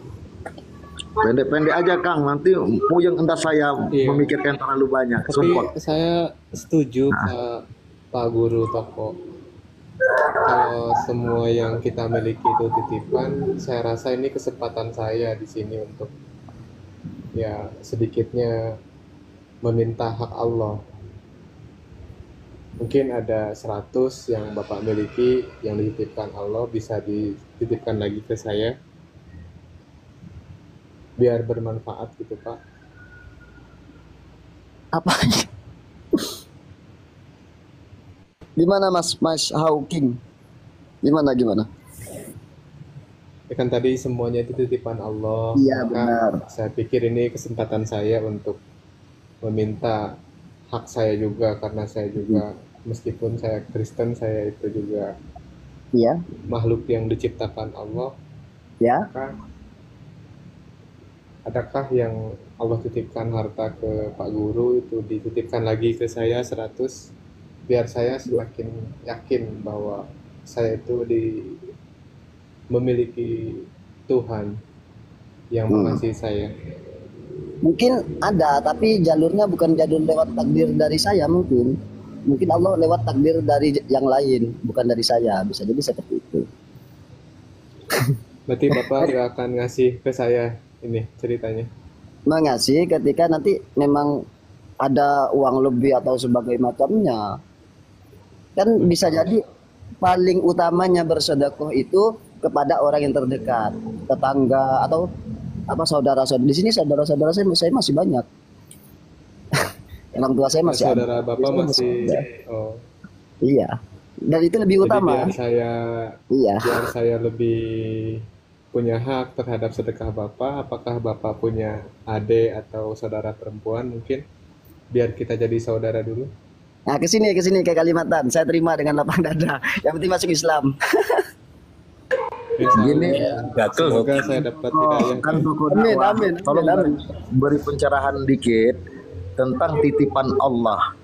Pendek-pendek aja Kang, nanti puyeng entah saya memikirkan terlalu banyak. Tapi Support. saya setuju Pak Guru Toko. Kalau semua yang kita miliki itu titipan, saya rasa ini kesempatan saya di sini untuk ya sedikitnya meminta hak Allah. Mungkin ada 100 yang Bapak miliki yang dititipkan Allah bisa dititipkan lagi ke saya biar bermanfaat gitu Pak. Apa? Gimana Mas Hawking? Gimana? Ya kan tadi semuanya itu titipan Allah. Iya, maka benar. saya pikir ini kesempatan saya untuk meminta hak saya juga, karena saya juga meskipun saya Kristen, saya itu juga Iya, makhluk yang diciptakan Allah. ya. Maka adakah yang Allah titipkan harta ke Pak Guru itu dititipkan lagi ke saya 100, biar saya semakin yakin bahwa saya itu memiliki Tuhan yang mengasihi saya. Mungkin ada, tapi jalurnya bukan jalur lewat takdir dari saya mungkin. Mungkin Allah lewat takdir dari yang lain, bukan dari saya. Bisa jadi seperti itu. Berarti Bapak nggak akan ngasih ke saya ini ceritanya? Mengasih ketika nanti memang ada uang lebih atau sebagai macamnya. Kan bisa jadi paling utamanya bersedekah itu kepada orang yang terdekat, tetangga atau saudara-saudara. Di sini saudara-saudara saya masih banyak. Orang tua saya masih ada. Saudara Bapak masih ada. oh. Iya. Dan itu lebih Jadi utama. biar saya lebih punya hak terhadap sedekah Bapak. Apakah Bapak punya adik atau saudara perempuan mungkin? Biar kita jadi saudara dulu. Nah, ke sini ke Kalimantan. Saya terima dengan lapang dada. Yang penting masuk Islam. Gini, Semoga saya dapat hidayah. kan tokoh dakwah. Amin. Tolong beri pencerahan dikit tentang titipan Allah.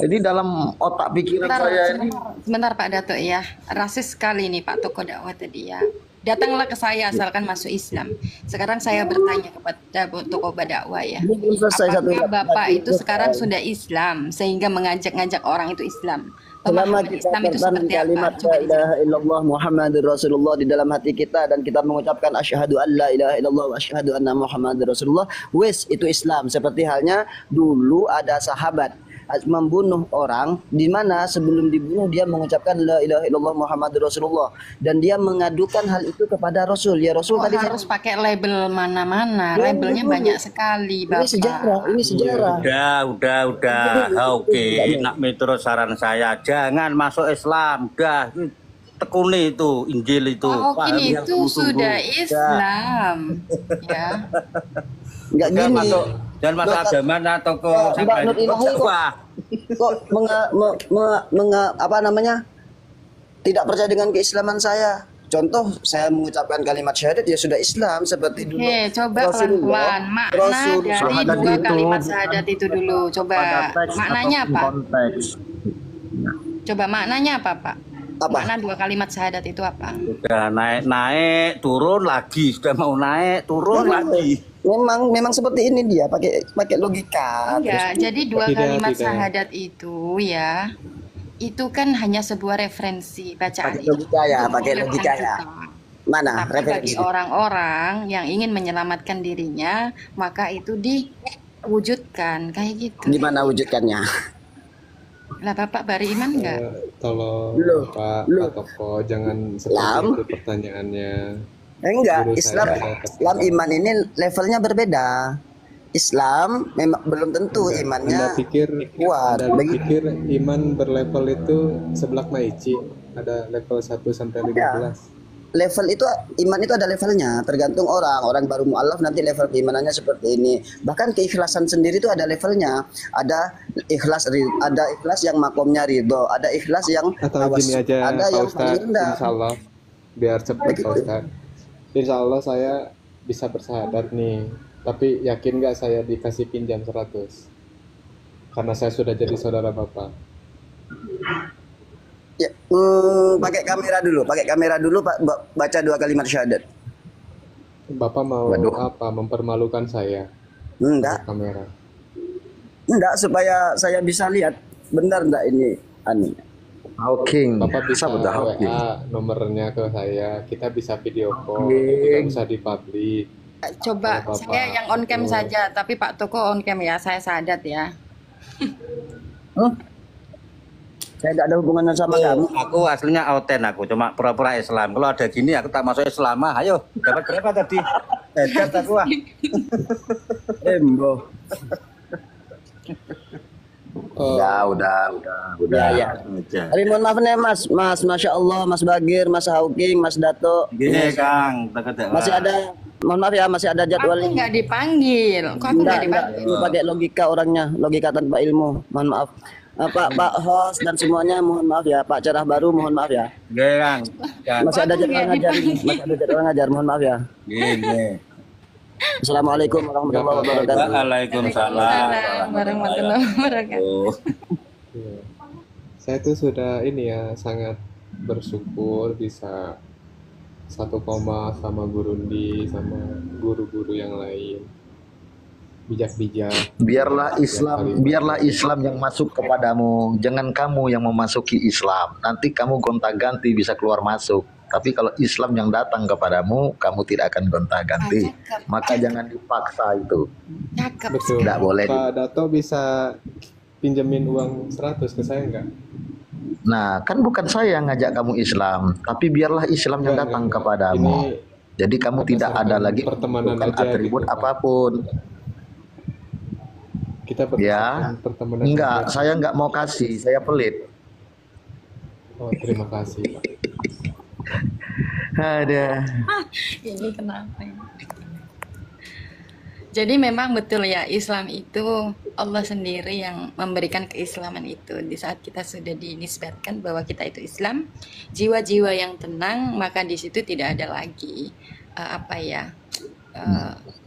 Jadi dalam otak pikiran saya ini sebentar Pak Datuk ya, rasis sekali nih Pak Tokoh dakwah tadi ya. Datanglah ke saya asalkan masuk Islam. Sekarang saya bertanya kepada Tokoh dakwah ya, apakah Bapak itu sekarang sudah Islam sehingga mengajak-ngajak orang itu Islam? Selama Pemahaman kita Islam itu katakan seperti apa? kalimat Coba la ilaha illallah Muhammadur Rasulullah di dalam hati kita dan kita mengucapkan asyhadu an la ilaha illallah wa asyhadu anna Muhammadur Rasulullah, wes itu Islam. Seperti halnya dulu ada sahabat membunuh orang, di mana sebelum dibunuh dia mengucapkan la ilaha illallah Muhammadur Rasulullah, dan dia mengadukan hal itu kepada Rasul. Ya Rasul, Kok tadi harus pakai label mana-mana? Ya, Labelnya dulu. banyak sekali, Ini Bapak. sejarah, ini sejarah. Udah. Oke, nak terus saran saya jangan masuk Islam. Udah, tekuni itu Injil itu. Pak Okin Pahami yang itu sudah sungguh-sungguh. Islam, ya. Enggak Jangan gini. masuk, jangan masuk Mbak- agama atau ke Mbak Nur Ilahi kok- dakwah. kok apa namanya, tidak percaya dengan keislaman saya. Contoh, saya mengucapkan kalimat syahadat ya sudah Islam seperti dulu. Oke, coba Rasulullah- pelan-pelan makna Rasul dari syahadat dua itu kalimat syahadat itu dulu. Coba pada teks maknanya ataupun apa? konteks. Coba maknanya apa, Pak? Apa? Makna dua kalimat syahadat itu apa? Sudah naik, turun lagi. Sudah mau naik, turun lagi. Memang seperti ini dia, pakai logika. Enggak, jadi dua Tidak, kalimat tidak. syahadat itu ya, itu kan hanya sebuah referensi bacaan Pakai itu. logika ya, untuk pakai menguatkan logika ya. kita. Mana Tapi bagi referensi? orang-orang yang ingin menyelamatkan dirinya, maka itu diwujudkan kayak gitu. Gimana wujudkannya? Lah Bapak beriman enggak? Tolong Loh, Pak loh. Toko jangan seperti Islam? itu pertanyaannya. Enggak, Guru Islam saya- iman ini levelnya berbeda. Islam memang belum tentu Anda imannya pikir kuat. Anda Begitu. pikir iman berlevel itu seblak maici ada level 1 sampai 15. Level itu, iman itu ada levelnya, tergantung orang. Orang baru mualaf nanti level keimanannya seperti ini. Bahkan keikhlasan sendiri itu ada levelnya. Ada ada ikhlas yang makomnya ridho, ada ikhlas yang Atau gini aja ada Pak yang paling Ustadz, rendah. insya Allah biar cepat Begitu. Pak Ustadz. Insya Allah saya bisa bersyahadat nih, tapi yakin nggak saya dikasih pinjam 100? Karena saya sudah jadi saudara Bapak. Ya, pakai kamera dulu Pak, baca dua kalimat syahadat. Bapak mau Waduh. apa? Mempermalukan saya Enggak, ke kamera. supaya saya bisa lihat benar enggak ini anu. Hawking. Bapak bisa Betul, Hawking. WA nomornya ke saya, kita bisa video call, Hawking. tidak usah di-publish. Coba Bapak, saya yang on cam betul. saja, tapi Pak Toko on cam ya, saya sadat ya. Saya tidak ada hubungannya sama kamu. Aku aslinya Auten aku, cuma pura-pura Islam. Kalau ada gini aku tak masuk Islam. Ayo, dapat berapa tadi? Hebat aku ah. Embo. Udah. Ya. Tapi mohon maaf nih Mas, Masya Allah, Mas Bagir, Mas Hawking, Mas Dato. Gini Kang, Masih ada, mohon maaf ya, masih ada Aku jadwalnya. nggak dipanggil. Kok aku nggak dipanggil? Ini pakai logika orangnya, logika tanpa ilmu. Mohon maaf. Pak host dan semuanya mohon maaf ya. Pak Cerah Baru mohon maaf ya. Gini Kang. Masih ada jadwal ngajar, mohon maaf ya. Gini. Assalamualaikum warahmatullahi wabarakatuh. Waalaikumsalam. Warahmatullahi wabarakatuh. Iya. Saya tuh sudah ini ya sangat bersyukur bisa satu koma sama Gurundi sama guru-guru yang lain bijak-bijak. Biarlah Islam yang masuk kepadamu, jangan kamu yang memasuki Islam. Nanti kamu gonta-ganti bisa keluar masuk. Tapi kalau Islam yang datang kepadamu, kamu tidak akan gonta-ganti. Cakep. Maka jangan dipaksa itu. Cakep. Betul. Nggak boleh. Pak Dato bisa pinjemin uang 100 ke saya nggak? Nah, kan bukan saya yang ngajak kamu Islam, tapi biarlah Islam yang datang Enggak. kepadamu. Ini Jadi kamu tidak ada berdasarkan lagi pertemanan bukan aja atribut gitu, Pak. apapun. kita Ya, berdasarkan pertemanan enggak, aja. saya enggak mau kasih, saya pelit. Oh, terima kasih Pak. Ada. Ini kenapa ya? Jadi memang betul ya, Islam itu Allah sendiri yang memberikan keislaman itu. Di saat kita sudah dinisbatkan bahwa kita itu Islam, jiwa-jiwa yang tenang, maka di situ tidak ada lagi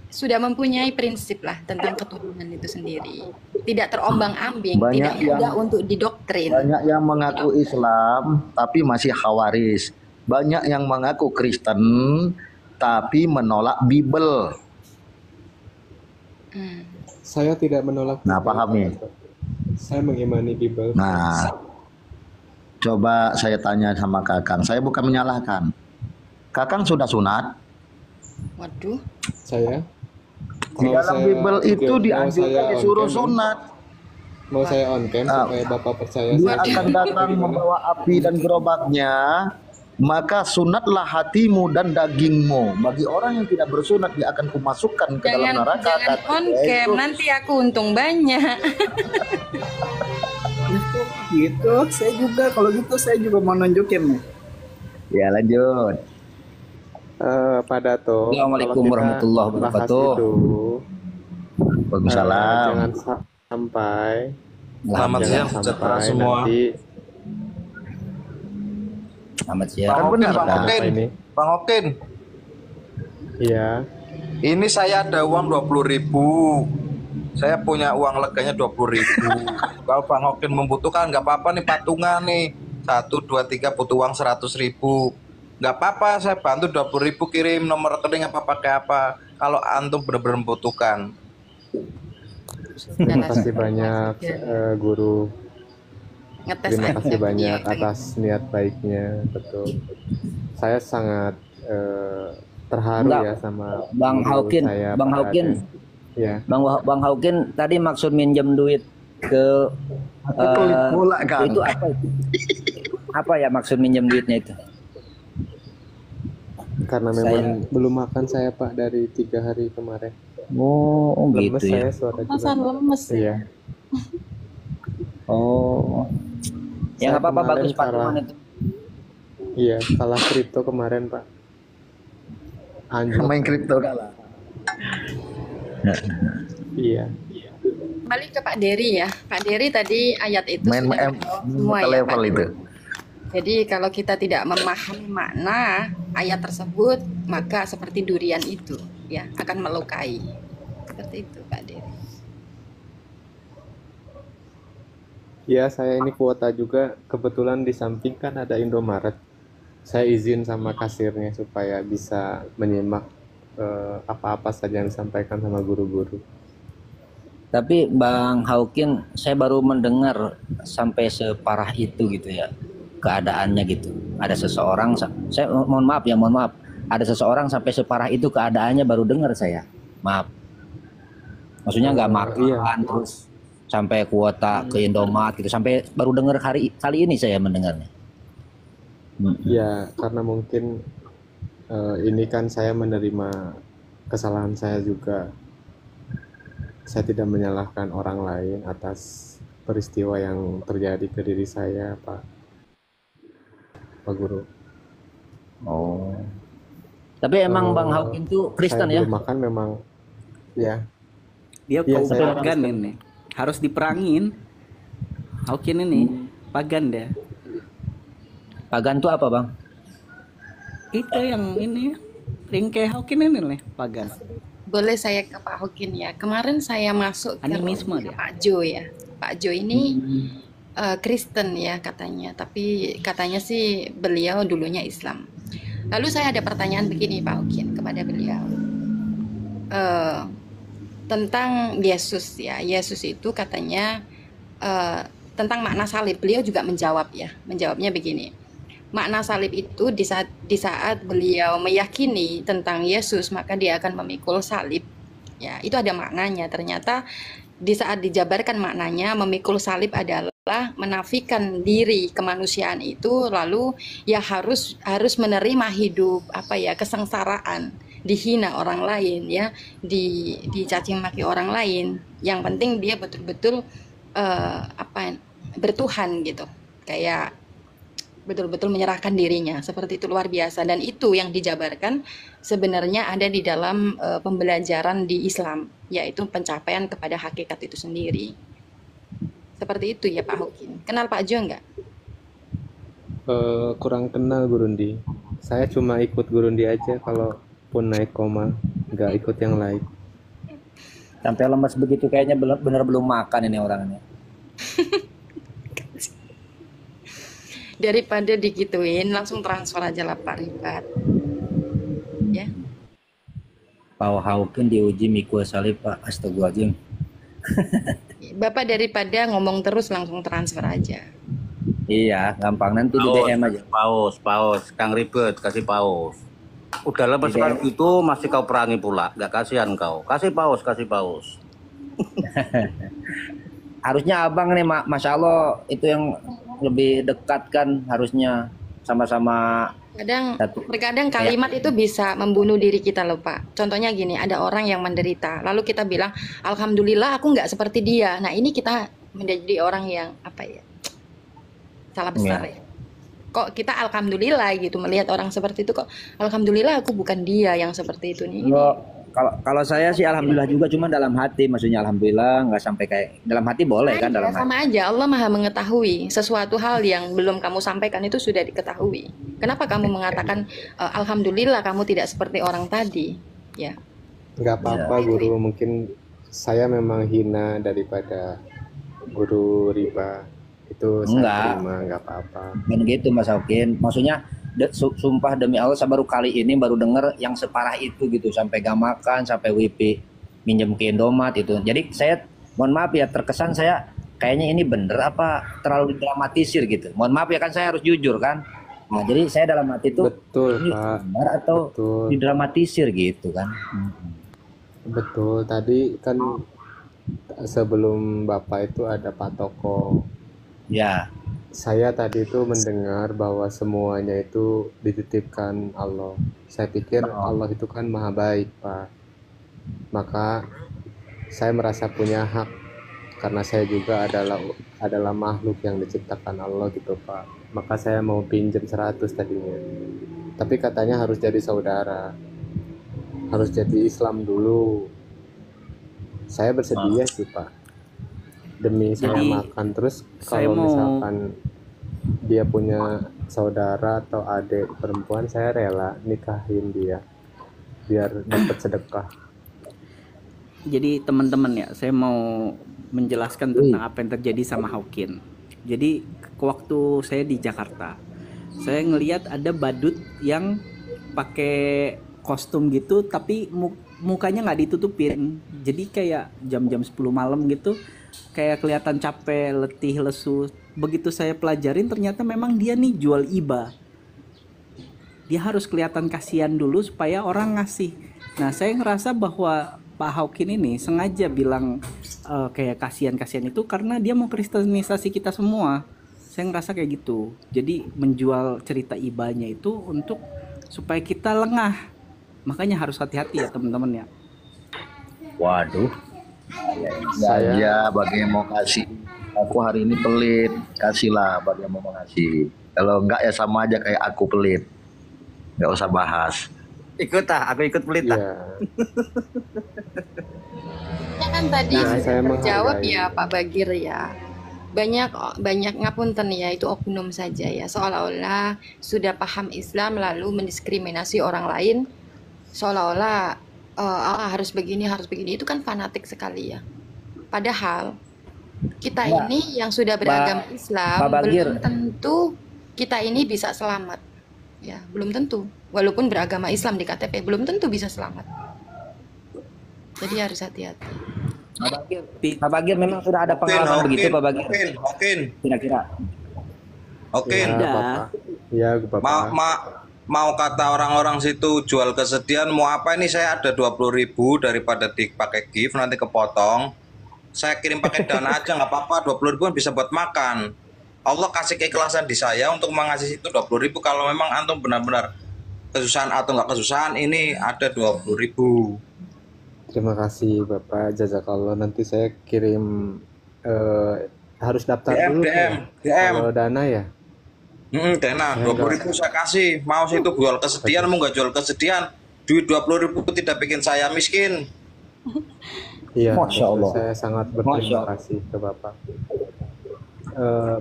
sudah mempunyai prinsip lah tentang keturunan itu sendiri. Tidak terombang-ambing, Banyak tidak mudah yang- untuk didoktrin. Banyak yang mengaku Islam tapi masih khawaris. Banyak yang mengaku Kristen tapi menolak Bible. Hmm. Saya tidak menolak Nah, Bible, pahami. Pak Dato. Saya mengimani Bible. Nah, coba saya tanya sama Kakang. Saya bukan menyalahkan. Kakang sudah sunat. Waduh, Saya Di dalam Bible itu dianjurkan disuruh sunat. Mau saya on cam supaya Bapak percaya Dia saya akan benar. datang membawa api dan gerobaknya, maka sunatlah hatimu dan dagingmu. Bagi orang yang tidak bersunat, dia akan kumasukkan ke dalam neraka. Jangan on Katanya cam, itu. nanti aku untung banyak. Gitu, saya juga kalau gitu saya juga mau nunjukin nih. Ya lanjut. Pak Dato, Assalamualaikum kalau kita warahmatullahi bahas wabarakatuh. itu, Waalaikumsalam. jangan sampai Selamat jangan siang sejahtera sampai semua. nanti Selamat siang. Kan Bang benar Okin, Bang kan? Okin, ini. Bang Okin. Iya. Ini saya ada uang 20.000. Saya punya uang leganya 20.000. Kalau Bang Okin membutuhkan nggak apa-apa nih, patungan nih. 1, 2, 3 butuh uang 100.000. Nggak apa-apa, saya bantu 20.000, kirim nomor rekening apa pakai apa. Kalau antum benar-benar membutuhkan. Terima kasih banyak guru. Ngetes Terima aja kasih banyak dia. atas niat baiknya, betul. Saya sangat terharu Enggak, ya sama Bang guru Haukin, saya, Bang Pak Haukin, Raden. Ya, Bang Haukin tadi maksud minjem duit ke Pelit bola kan. itu apa itu? Apa ya maksud minjem duitnya itu? karena memang belum makan saya Pak dari 3 hari kemarin. Oh, Lemes gitu ya. saya suara Masa juga. lemes ya? Iya. Oh. Ya Saya nggak apa-apa, kemarin bagus patungan kalah. itu. Iya, kalah kripto kemarin Pak. Anjlok. Main kripto kalah. Iya. Balik ke Pak Dery ya. Pak Dery tadi ayat itu Main sudah semua ya level Pak. itu. Jadi kalau kita tidak memahami makna ayat tersebut, maka seperti durian itu ya akan melukai. Seperti itu Pak Dery. Ya, saya ini kuota juga. Kebetulan di samping kan ada Indomaret. Saya izin sama kasirnya supaya bisa menyimak apa-apa saja yang disampaikan sama guru-guru. Tapi Bang Haukin, saya baru mendengar sampai separah itu gitu ya keadaannya gitu. Ada seseorang, saya mohon maaf, ada seseorang sampai separah itu keadaannya baru dengar saya. Maaf. Maksudnya nggak makan Iya. terus sampai kuota ke Indomaret gitu. Sampai baru dengar kali ini saya mendengarnya. Ya, karena mungkin ini kan saya menerima kesalahan saya juga. Saya tidak menyalahkan orang lain atas peristiwa yang terjadi ke diri saya, Pak Guru. Oh. Tapi emang Bang Haukin itu Kristen saya ya? belum makan memang, ya. Dia Iya, saya pagan ini. Harus diperangin. Haukin ini pagan dia. Pagan tuh apa Bang? Itu yang ini ringke Haukin ini nih pagan. Boleh saya ke Pak Hokin ya. Kemarin saya masuk ke Animisme rumahnya dia. Pak Jo ya. Pak Jo ini Kristen ya katanya, tapi katanya sih beliau dulunya Islam. Lalu saya ada pertanyaan begini Pak Hokin kepada beliau. Tentang Yesus ya. Yesus itu katanya tentang makna salib. Beliau juga menjawab ya. Menjawabnya begini. Makna salib itu di saat beliau meyakini tentang Yesus, maka dia akan memikul salib. Ya, itu ada maknanya. Ternyata di saat dijabarkan maknanya, memikul salib adalah menafikan diri kemanusiaan itu, lalu ya harus menerima hidup kesengsaraan, dihina orang lain ya, dicaci maki orang lain. Yang penting dia betul-betul bertuhan gitu, kayak betul-betul menyerahkan dirinya, seperti itu, luar biasa. Dan itu yang dijabarkan sebenarnya ada di dalam pembelajaran di Islam, yaitu pencapaian kepada hakikat itu sendiri. Seperti itu ya Pak Hokin. Kenal Pak Jo nggak? Kurang kenal Gurundi. Saya cuma ikut Gurundi aja kalau pun naik koma, nggak ikut yang lain. Sampai lemas begitu kayaknya benar belum makan ini orangnya. Daripada digituin, langsung transfer aja lah Pak Rifat. Ya. Pak Haukin diuji mikul salib Pak, astagfirullahaladzim. Bapak daripada ngomong terus, langsung transfer aja. Iya, gampang nanti di DM aja. Paus, Kang ribet, kasih paus. Udah lepas sekali gitu, masih kau perangi pula, gak kasihan kau. Kasih paus. harusnya abang nih, Masya Allah itu yang lebih dekat kan, harusnya sama-sama satu. Terkadang Kayak kalimat itu bisa membunuh diri kita loh Pak. Contohnya gini, ada orang yang menderita, lalu kita bilang, Alhamdulillah aku nggak seperti dia. Nah ini kita menjadi orang yang apa ya, salah besar ya. ya. Kok kita Alhamdulillah gitu melihat orang seperti itu, kok Alhamdulillah aku bukan dia yang seperti itu nih. Kalau saya sih alhamdulillah juga, cuma dalam hati, maksudnya alhamdulillah nggak sampai kayak dalam hati boleh kan, dalam hati. Sama aja, Allah Maha mengetahui sesuatu hal yang belum kamu sampaikan itu sudah diketahui. Kenapa kamu mengatakan Alhamdulillah kamu tidak seperti orang tadi? Ya. Nggak apa-apa guru, mungkin saya memang hina daripada guru riba. Itu saya terima, nggak apa-apa. Bukan gitu Mas Haukin, maksudnya sumpah demi Allah, saya baru kali ini baru denger yang separah itu gitu, sampai gak makan, sampai WP minjem ke Indomaret itu. Jadi saya mohon maaf ya, terkesan saya kayaknya ini bener apa terlalu didramatisir gitu. Mohon maaf ya, kan saya harus jujur kan. Nah jadi saya dalam hati itu betul Pak, benar atau didramatisir gitu kan. Betul, tadi kan sebelum Bapak itu ada Pak Toko. Ya. Saya tadi itu mendengar bahwa semuanya itu dititipkan Allah. Saya pikir Allah itu kan maha baik, Pak. Maka saya merasa punya hak karena saya juga adalah makhluk yang diciptakan Allah gitu, Pak. Maka saya mau pinjam 100 tadinya. Tapi katanya harus jadi saudara. Harus jadi Islam dulu. Saya bersedia sih, Pak. Demi saya makan. Terus kalau misalkan dia punya saudara atau adik perempuan, saya rela nikahin dia biar dapat sedekah. Jadi teman-teman ya, saya mau menjelaskan tentang apa yang terjadi sama Haukin. Jadi waktu saya di Jakarta, saya ngelihat ada badut yang pakai kostum gitu, tapi mukanya nggak ditutupin. Jadi kayak jam-jam 10 malam gitu, kayak kelihatan capek, letih, lesu. Begitu saya pelajarin, ternyata memang dia nih jual iba. Dia harus kelihatan kasihan dulu supaya orang ngasih. Nah, saya ngerasa bahwa Pak Haukin ini sengaja bilang kayak kasihan-kasihan itu karena dia mau kristenisasi kita semua. Saya ngerasa kayak gitu. Jadi menjual cerita ibanya itu untuk supaya kita lengah. Makanya harus hati-hati ya teman-teman ya. Waduh. Saya bagi yang mau kasih, aku hari ini pelit, kasihlah bagi yang mau ngasih. Kalau enggak ya sama aja kayak aku pelit, nggak usah bahas. Ikut aku ikut pelit lah. Ya kan tadi sudah terjawab ya Pak Bagir ya. Banyak ngapunten ya, itu oknum saja ya, seolah-olah sudah paham Islam lalu mendiskriminasi orang lain, seolah-olah harus begini, itu kan fanatik sekali ya. Padahal kita ini yang sudah beragama Islam belum tentu kita ini bisa selamat. Ya, belum tentu. Walaupun beragama Islam di KTP belum tentu bisa selamat. Jadi harus hati-hati. Pak Bagir memang sudah ada pengalaman begitu Pak Bagir. Kira-kira. Oke. Ya, Bapak. Mau kata orang-orang situ jual kesedihan, mau apa ini, saya ada 20.000 daripada dipakai gift nanti kepotong. Saya kirim pakai dana aja nggak apa-apa, 20.000 bisa buat makan. Allah kasih keikhlasan di saya untuk mengasih itu 20.000. Kalau memang antum benar-benar kesusahan atau nggak kesusahan, ini ada 20.000. Terima kasih Bapak, jazakallah. Nanti saya kirim harus daftar dulu DM. Kalau dana ya. Dana 20.000 saya kasih. Mau situ jual kesedihan, mau nggak jual kesedihan, duit 20.000 tidak bikin saya miskin. Iya, Masya Allah. Saya sangat berterima kasih ke Bapak.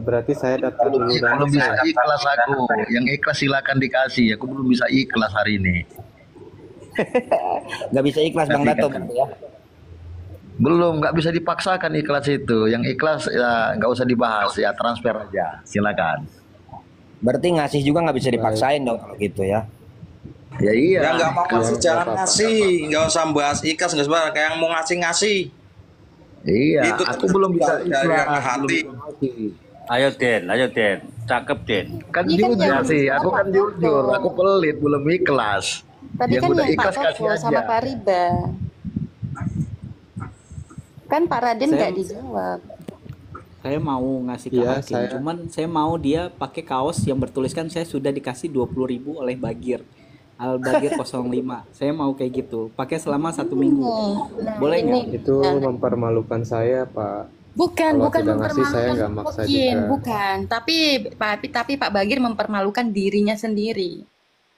Berarti saya daftar dulu. Kalau bisa ikhlas aku, yang ikhlas silakan dikasih. Aku belum bisa ikhlas hari ini. Nggak bisa ikhlas Bang Dato ya. Belum, nggak bisa dipaksakan ikhlas itu. Yang ikhlas ya nggak usah dibahas, ya transfer aja. Silakan. Berarti ngasih juga nggak bisa dipaksain dong kalau gitu ya. Ya iya. Yang nggak mau ngasih jangan ngasih, nggak usah bahas ikhlas, nggak usah. Kayak yang mau ngasih. Iya. Itu aku belum bisa ikhlas hati. Ayo Den, cakep Den. Kan jujur sih, aku kan jujur, aku pelit, belum ikhlas. Tadi yang kan udah yang ikhlas Pak kasih Toko aja. sama Pak Riba. Kan Pak Raden nggak dijawab. Saya mau ngasih ke Iya, Hakim, cuman saya mau dia pakai kaos yang bertuliskan saya sudah dikasih 20.000 oleh Bagir. Al Bagir 05. Saya mau kayak gitu. Pakai selama 1 minggu. Nah, Boleh nggak? ini itu mempermalukan saya, Pak. bukan Kalau bukan tidak ngasih saya mempermalukan nggak maksa Hokin, juga. bukan. Tapi Pak Bagir mempermalukan dirinya sendiri.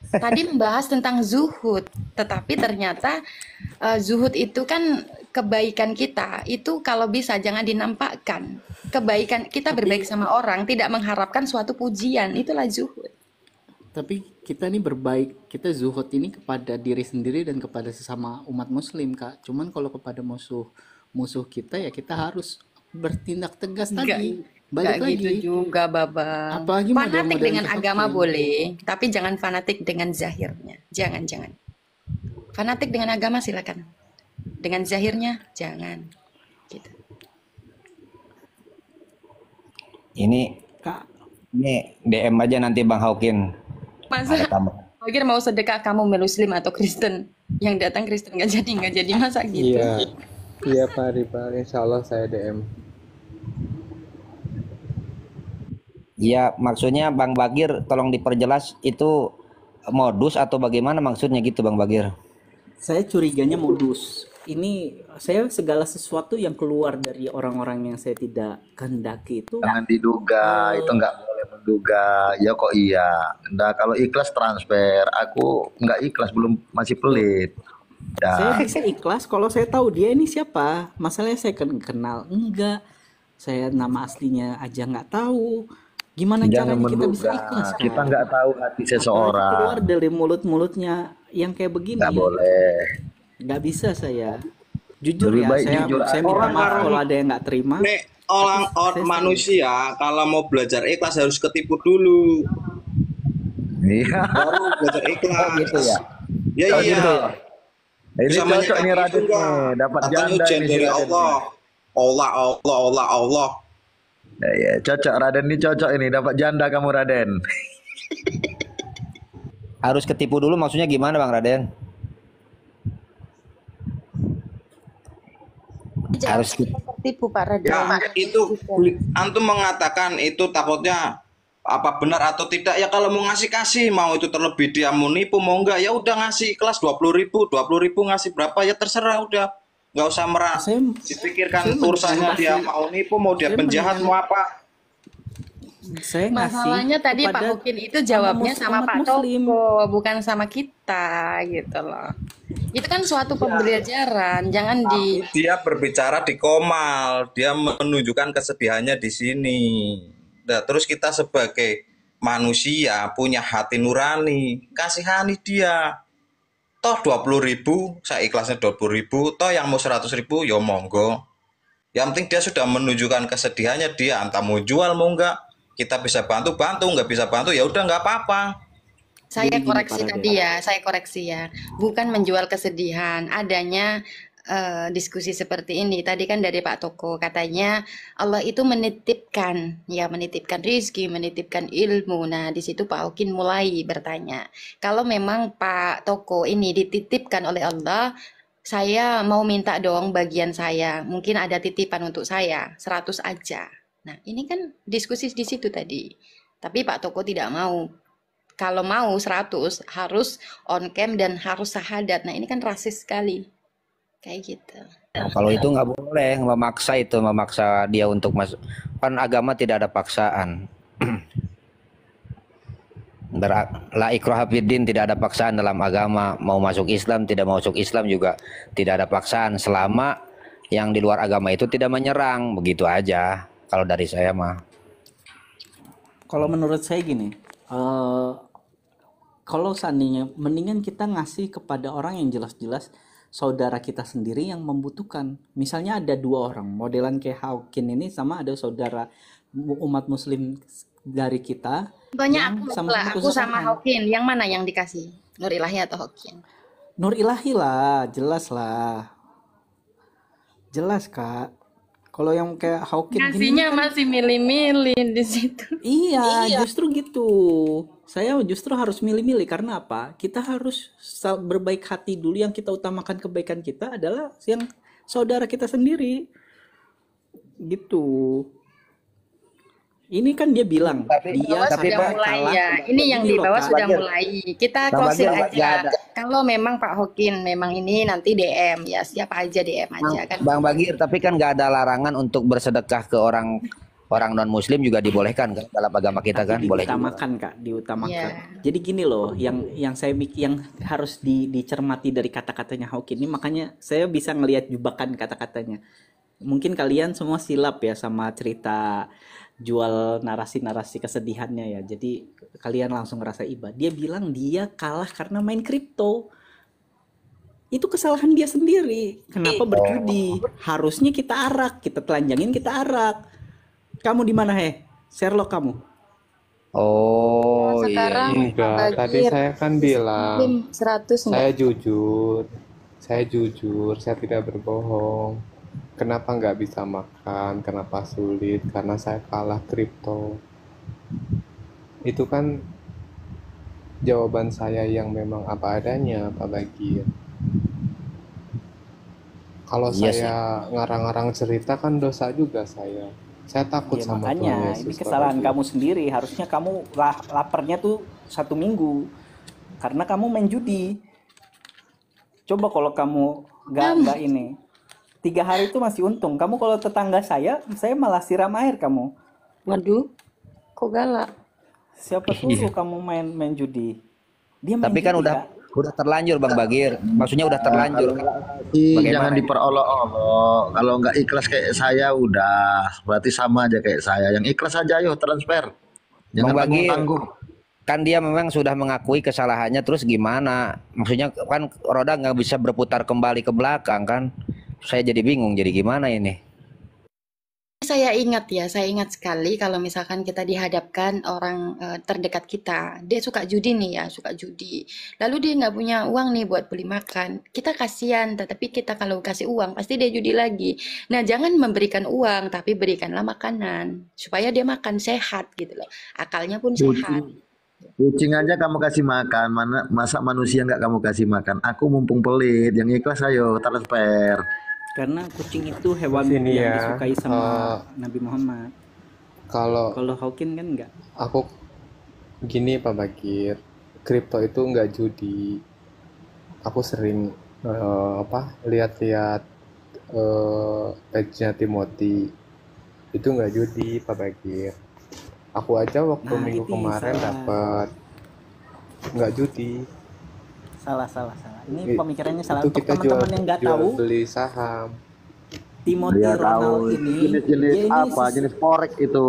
Tadi membahas tentang zuhud, tetapi ternyata zuhud itu kan kebaikan kita. Itu kalau bisa jangan dinampakkan. Kebaikan kita berbaik sama orang, tidak mengharapkan suatu pujian. Itulah zuhud. Tapi kita nih berbaik, kita zuhud ini kepada diri sendiri dan kepada sesama umat muslim, Kak. Cuman kalau kepada musuh kita ya kita harus bertindak tegas tadi. Balik Gak gitu lagi. juga, Baba. Apalagi Fanatik model-model dengan agama Hakim. boleh, tapi jangan fanatik dengan zahirnya. Jangan. Fanatik dengan agama silakan. Dengan zahirnya jangan. Gitu. Ini Kak, DM aja nanti Bang Haukin. Ada Masa tambah. Bagir mau sedekah kamu Muslim atau Kristen? Yang datang Kristen nggak jadi masa gitu. Iya. Iya, Pak Rival. Insya Allah saya DM. Iya, maksudnya Bang Bagir tolong diperjelas itu modus atau bagaimana maksudnya gitu Bang Bagir? saya curiganya modus. Ini saya segala sesuatu yang keluar dari orang-orang yang saya tidak kehendaki itu Jangan diduga, itu nggak boleh menduga. Ya kok iya. Nah, kalau ikhlas transfer, aku nggak ikhlas, belum, masih pelit. saya Ya, bisa ikhlas kalau saya tahu dia ini siapa. Masalahnya saya kenal enggak. Saya nama aslinya aja nggak tahu. Gimana jangan caranya kita bisa menduga. ikhlas, Kak? Kita nggak tahu hati Apalagi keluar seseorang. dari mulut-mulutnya yang kayak begini. Nggak boleh. Nggak bisa saya. Jujur Lebih ya, baik saya jujur saya aja. minta maaf kalau ada yang nggak terima. Nek orang Saya manusia kalau mau belajar ikhlas harus ketipu dulu, Iya. baru belajar ikhlas. Gitu ya. Ya Oh, iya. gitu. Ini Bisa cocok nih menyikapi itu Raden enggak? nih, dapat Katanya janda ujian ini si dari Raden Allah. nih. Allah. Ya, cocok Raden ini, cocok ini, dapat janda kamu Raden. Harus ketipu dulu maksudnya gimana Bang Raden? Jangan Harus tertipu Pak Raden. Ya, itu antum mengatakan itu takutnya apa benar atau tidak ya, kalau mau ngasih kasih, mau itu terlebih dia mau nipu mau enggak ya udah ngasih kelas 20.000 ngasih berapa ya terserah, udah nggak usah saya dipikirkan mendingan urusannya dia kasih- mau nipu mau dia saya penjahat mendingan- mau apa. saya ngasih Masalahnya tadi Pak kepada Hukin itu jawabnya sama umat Pak Muslim. Toko, bukan sama kita gitu loh. Itu kan suatu pembelajaran, jangan di Dia berbicara di Komal, dia menunjukkan kesedihannya di sini. Nah, terus kita sebagai manusia punya hati nurani, kasihani dia. Toh 20.000, saya ikhlasnya 20.000, toh yang mau 100.000, ya monggo. Yang penting dia sudah menunjukkan kesedihannya dia, entah mau jual mau enggak. Kita bisa bantu, nggak bisa bantu ya udah nggak apa-apa. Saya Jadi gini, koreksi Pak tadi ya, saya koreksi ya. Bukan menjual kesedihan, adanya diskusi seperti ini. Tadi kan dari Pak Toko katanya Allah itu menitipkan, ya menitipkan rizki, menitipkan ilmu. Nah di situ Pak Hukin mulai bertanya, kalau memang Pak Toko ini dititipkan oleh Allah, saya mau minta dong bagian saya. Mungkin ada titipan untuk saya, 100 aja. Nah ini kan diskusi di situ tadi. Tapi Pak Toko tidak mau. Kalau mau 100 harus on cam dan harus syahadat. Nah ini kan rasis sekali. Kayak gitu. Nah, kalau itu nggak boleh memaksa dia untuk masuk. Kan agama tidak ada paksaan. La ikraha fiddin, tidak ada paksaan dalam agama. Mau masuk Islam, tidak mau masuk Islam juga tidak ada paksaan selama yang di luar agama itu tidak menyerang, begitu aja. Kalau dari saya mah. Kalau menurut saya gini, kalau seandainya mendingan kita ngasih kepada orang yang jelas-jelas saudara kita sendiri yang membutuhkan. Misalnya ada 2 orang, modelan kayak Haukin ini sama ada saudara umat muslim dari kita Contohnya yang aku sama-sama lah, aku sama kesusahan. Hokin. Yang mana yang dikasih? Nur Ilahi atau Hokin? Nur Ilahi lah, jelas lah. Jelas, Kak. Kalau yang kayak Haukin gini Ngasihnya kan masih milih-milih di situ. iya, justru gitu. Saya justru harus milih-milih karena apa? Kita harus berbaik hati dulu. Yang kita utamakan kebaikan kita adalah yang saudara kita sendiri. Gitu. Ini kan dia bilang Tapi dia Bawah tapi sudah Pak mulai kalah. ya. Ini yang Ini di loh bawah Kak, sudah Bagir, mulai. Kita Bang closing Bagir nggak aja. ada. Kalau memang Pak Hokin memang ini nanti DM ya, siapa aja DM aja kan. Bang Bagir, tapi kan nggak ada larangan untuk bersedekah ke orang non Muslim juga dibolehkan kan dalam agama kita kan, tapi boleh juga. diutamakan Kak, diutamakan. Iya. Jadi gini loh, yang saya yang harus dicermati dari kata-katanya Hawkin ini, makanya saya bisa ngelihat jebakan kata-katanya. Mungkin kalian semua silap ya sama cerita jual narasi-narasi kesedihannya ya. Jadi kalian langsung ngerasa iba. Dia bilang dia kalah karena main kripto. Itu kesalahan dia sendiri. Kenapa berjudi? Harusnya kita arak, kita telanjangin, kita arak. Kamu di mana Sherlock kamu? Oh iya. Sekarang Enggak, tadi Bagir saya kan bilang, Muslim 100 saya enggak? jujur, saya tidak berbohong. Kenapa nggak bisa makan? Kenapa sulit? Karena saya kalah kripto. Itu kan jawaban saya yang memang apa adanya, Pak Bagir. Kalau Iya sih. saya ngarang-ngarang cerita kan dosa juga saya. Saya takut Ya sama Tuhan makanya ini Yesus, Pak kesalahan Bagir. kamu sendiri. Harusnya kamu laparnya tuh 1 minggu karena kamu main judi. Coba kalau kamu nggak ini 3 hari itu masih untung. Kamu kalau tetangga saya malah siram air kamu. Waduh, kok galak? Siapa suruh kamu main judi? Dia main Tapi kan judi, udah Kak. terlanjur Bang Bagir. Maksudnya udah terlanjur. Jangan Bagaimana? diperolok-olok. Kalau nggak ikhlas kayak saya udah, berarti sama aja kayak saya. Yang ikhlas aja ayo transfer. Jangan Bang Bagir, tanggung-tanggung. kan dia memang sudah mengakui kesalahannya, terus gimana? Maksudnya kan roda nggak bisa berputar kembali ke belakang kan? Saya jadi bingung, jadi gimana ini? Saya ingat sekali kalau misalkan kita dihadapkan orang terdekat kita, dia suka judi nih ya, suka judi. Lalu dia nggak punya uang nih buat beli makan. Kita kasihan, tetapi kita kalau kasih uang pasti dia judi lagi. Nah, jangan memberikan uang, tapi berikanlah makanan supaya dia makan sehat gitu loh. Akalnya pun sehat. Kucing aja kamu kasih makan, masa manusia nggak kamu kasih makan? Aku mumpung pelit, yang ikhlas ayo transfer. Karena kucing itu hewan Sini yang ya, disukai sama Nabi Muhammad. Kalau Kalau Hawkin kan enggak. aku gini Pak Bagir, kripto itu nggak judi. Aku sering lihat-lihat page-nya Timothy. Itu nggak judi Pak Bagir. Aku aja waktu Nah, minggu itu kemarin salah. dapat nggak judi. Salah. Ini pemikirannya salah. Itu Untuk kita teman-teman yang nggak tahu, beli saham. Timothy Dia Ronald tahu ini jenis-jenis dia ini apa, jenis forex itu.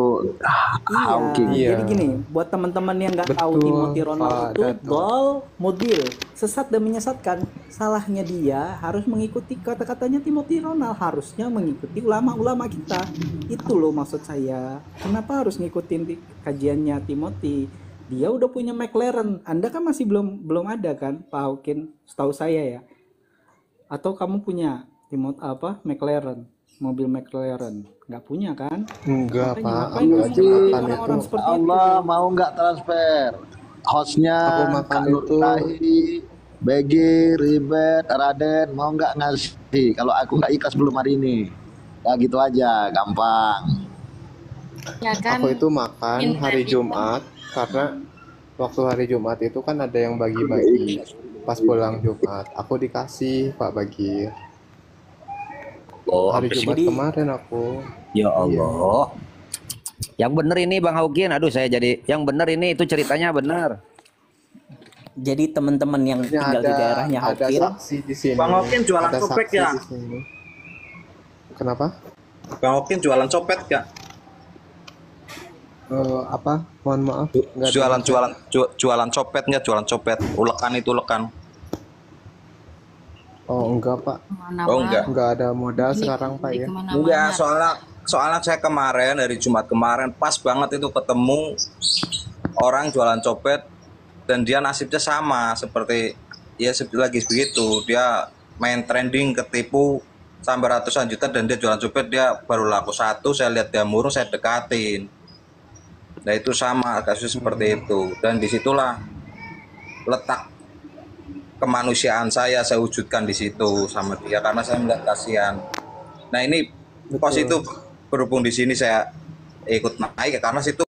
Hawking. Iya. Jadi gini, buat teman-teman yang nggak tahu Betul, Timothy Ronald Pak itu Dato. dol modil, sesat dan menyesatkan. Salahnya dia harus mengikuti kata-katanya Timothy Ronald, harusnya mengikuti ulama-ulama kita. Itu loh maksud saya. Kenapa harus ngikutin kajiannya Timothy? Dia udah punya McLaren. Anda kan masih belum ada kan, Pak Hawkin? Setahu saya ya. Atau kamu punya McLaren, mobil McLaren? Nggak punya kan? Enggak Makanya Pak, ngapain aku kamu aja ngikutin makan orang-orang itu. seperti Allah itu? mau nggak transfer? Hostnya Aku makan Kak Nur itu. Tahi, Begi, Ribet, Raden mau nggak ngasih? Kalau aku nggak ikhlas belum hari ini. Ya gitu aja, gampang. Ya kan? Aku itu makan Minta hari minta. Jumat karena waktu hari Jumat itu kan ada yang bagi-bagi. Pas pulang Jumat, aku dikasih Pak Bagir. Oh, Hari Jumat Jadi- kemarin aku. ya Allah. Yang bener ini Bang Hawkin, aduh saya jadi yang bener ini itu ceritanya bener. Jadi teman-teman yang Ini tinggal di daerahnya ada Hawkin, saksi di sini. Bang Hawkin jualan Ada copet saksi ya? di sini. Kenapa? Bang Hawkin jualan copet gak? Apa? Mohon maaf. Nggak Jualan copetnya, jualan copet. Ulekan itu ulekan. Oh enggak Pak, Kemana-mana. Oh enggak. enggak ada modal Ini sekarang Pak di ya. kemana-mana. Enggak, soalnya saya kemarin dari Jumat kemarin pas banget itu ketemu orang jualan copet dan dia nasibnya sama seperti ya lagi begitu. Dia main trending ketipu sampai ratusan juta dan dia jualan copet, dia baru laku 1, saya lihat dia murung, saya dekatin. Nah itu sama kasus seperti itu dan disitulah letak kemanusiaan saya wujudkan di situ sama dia karena saya melihat kasihan. Nah ini pos itu berhubung di sini saya ikut naik ya, karena situ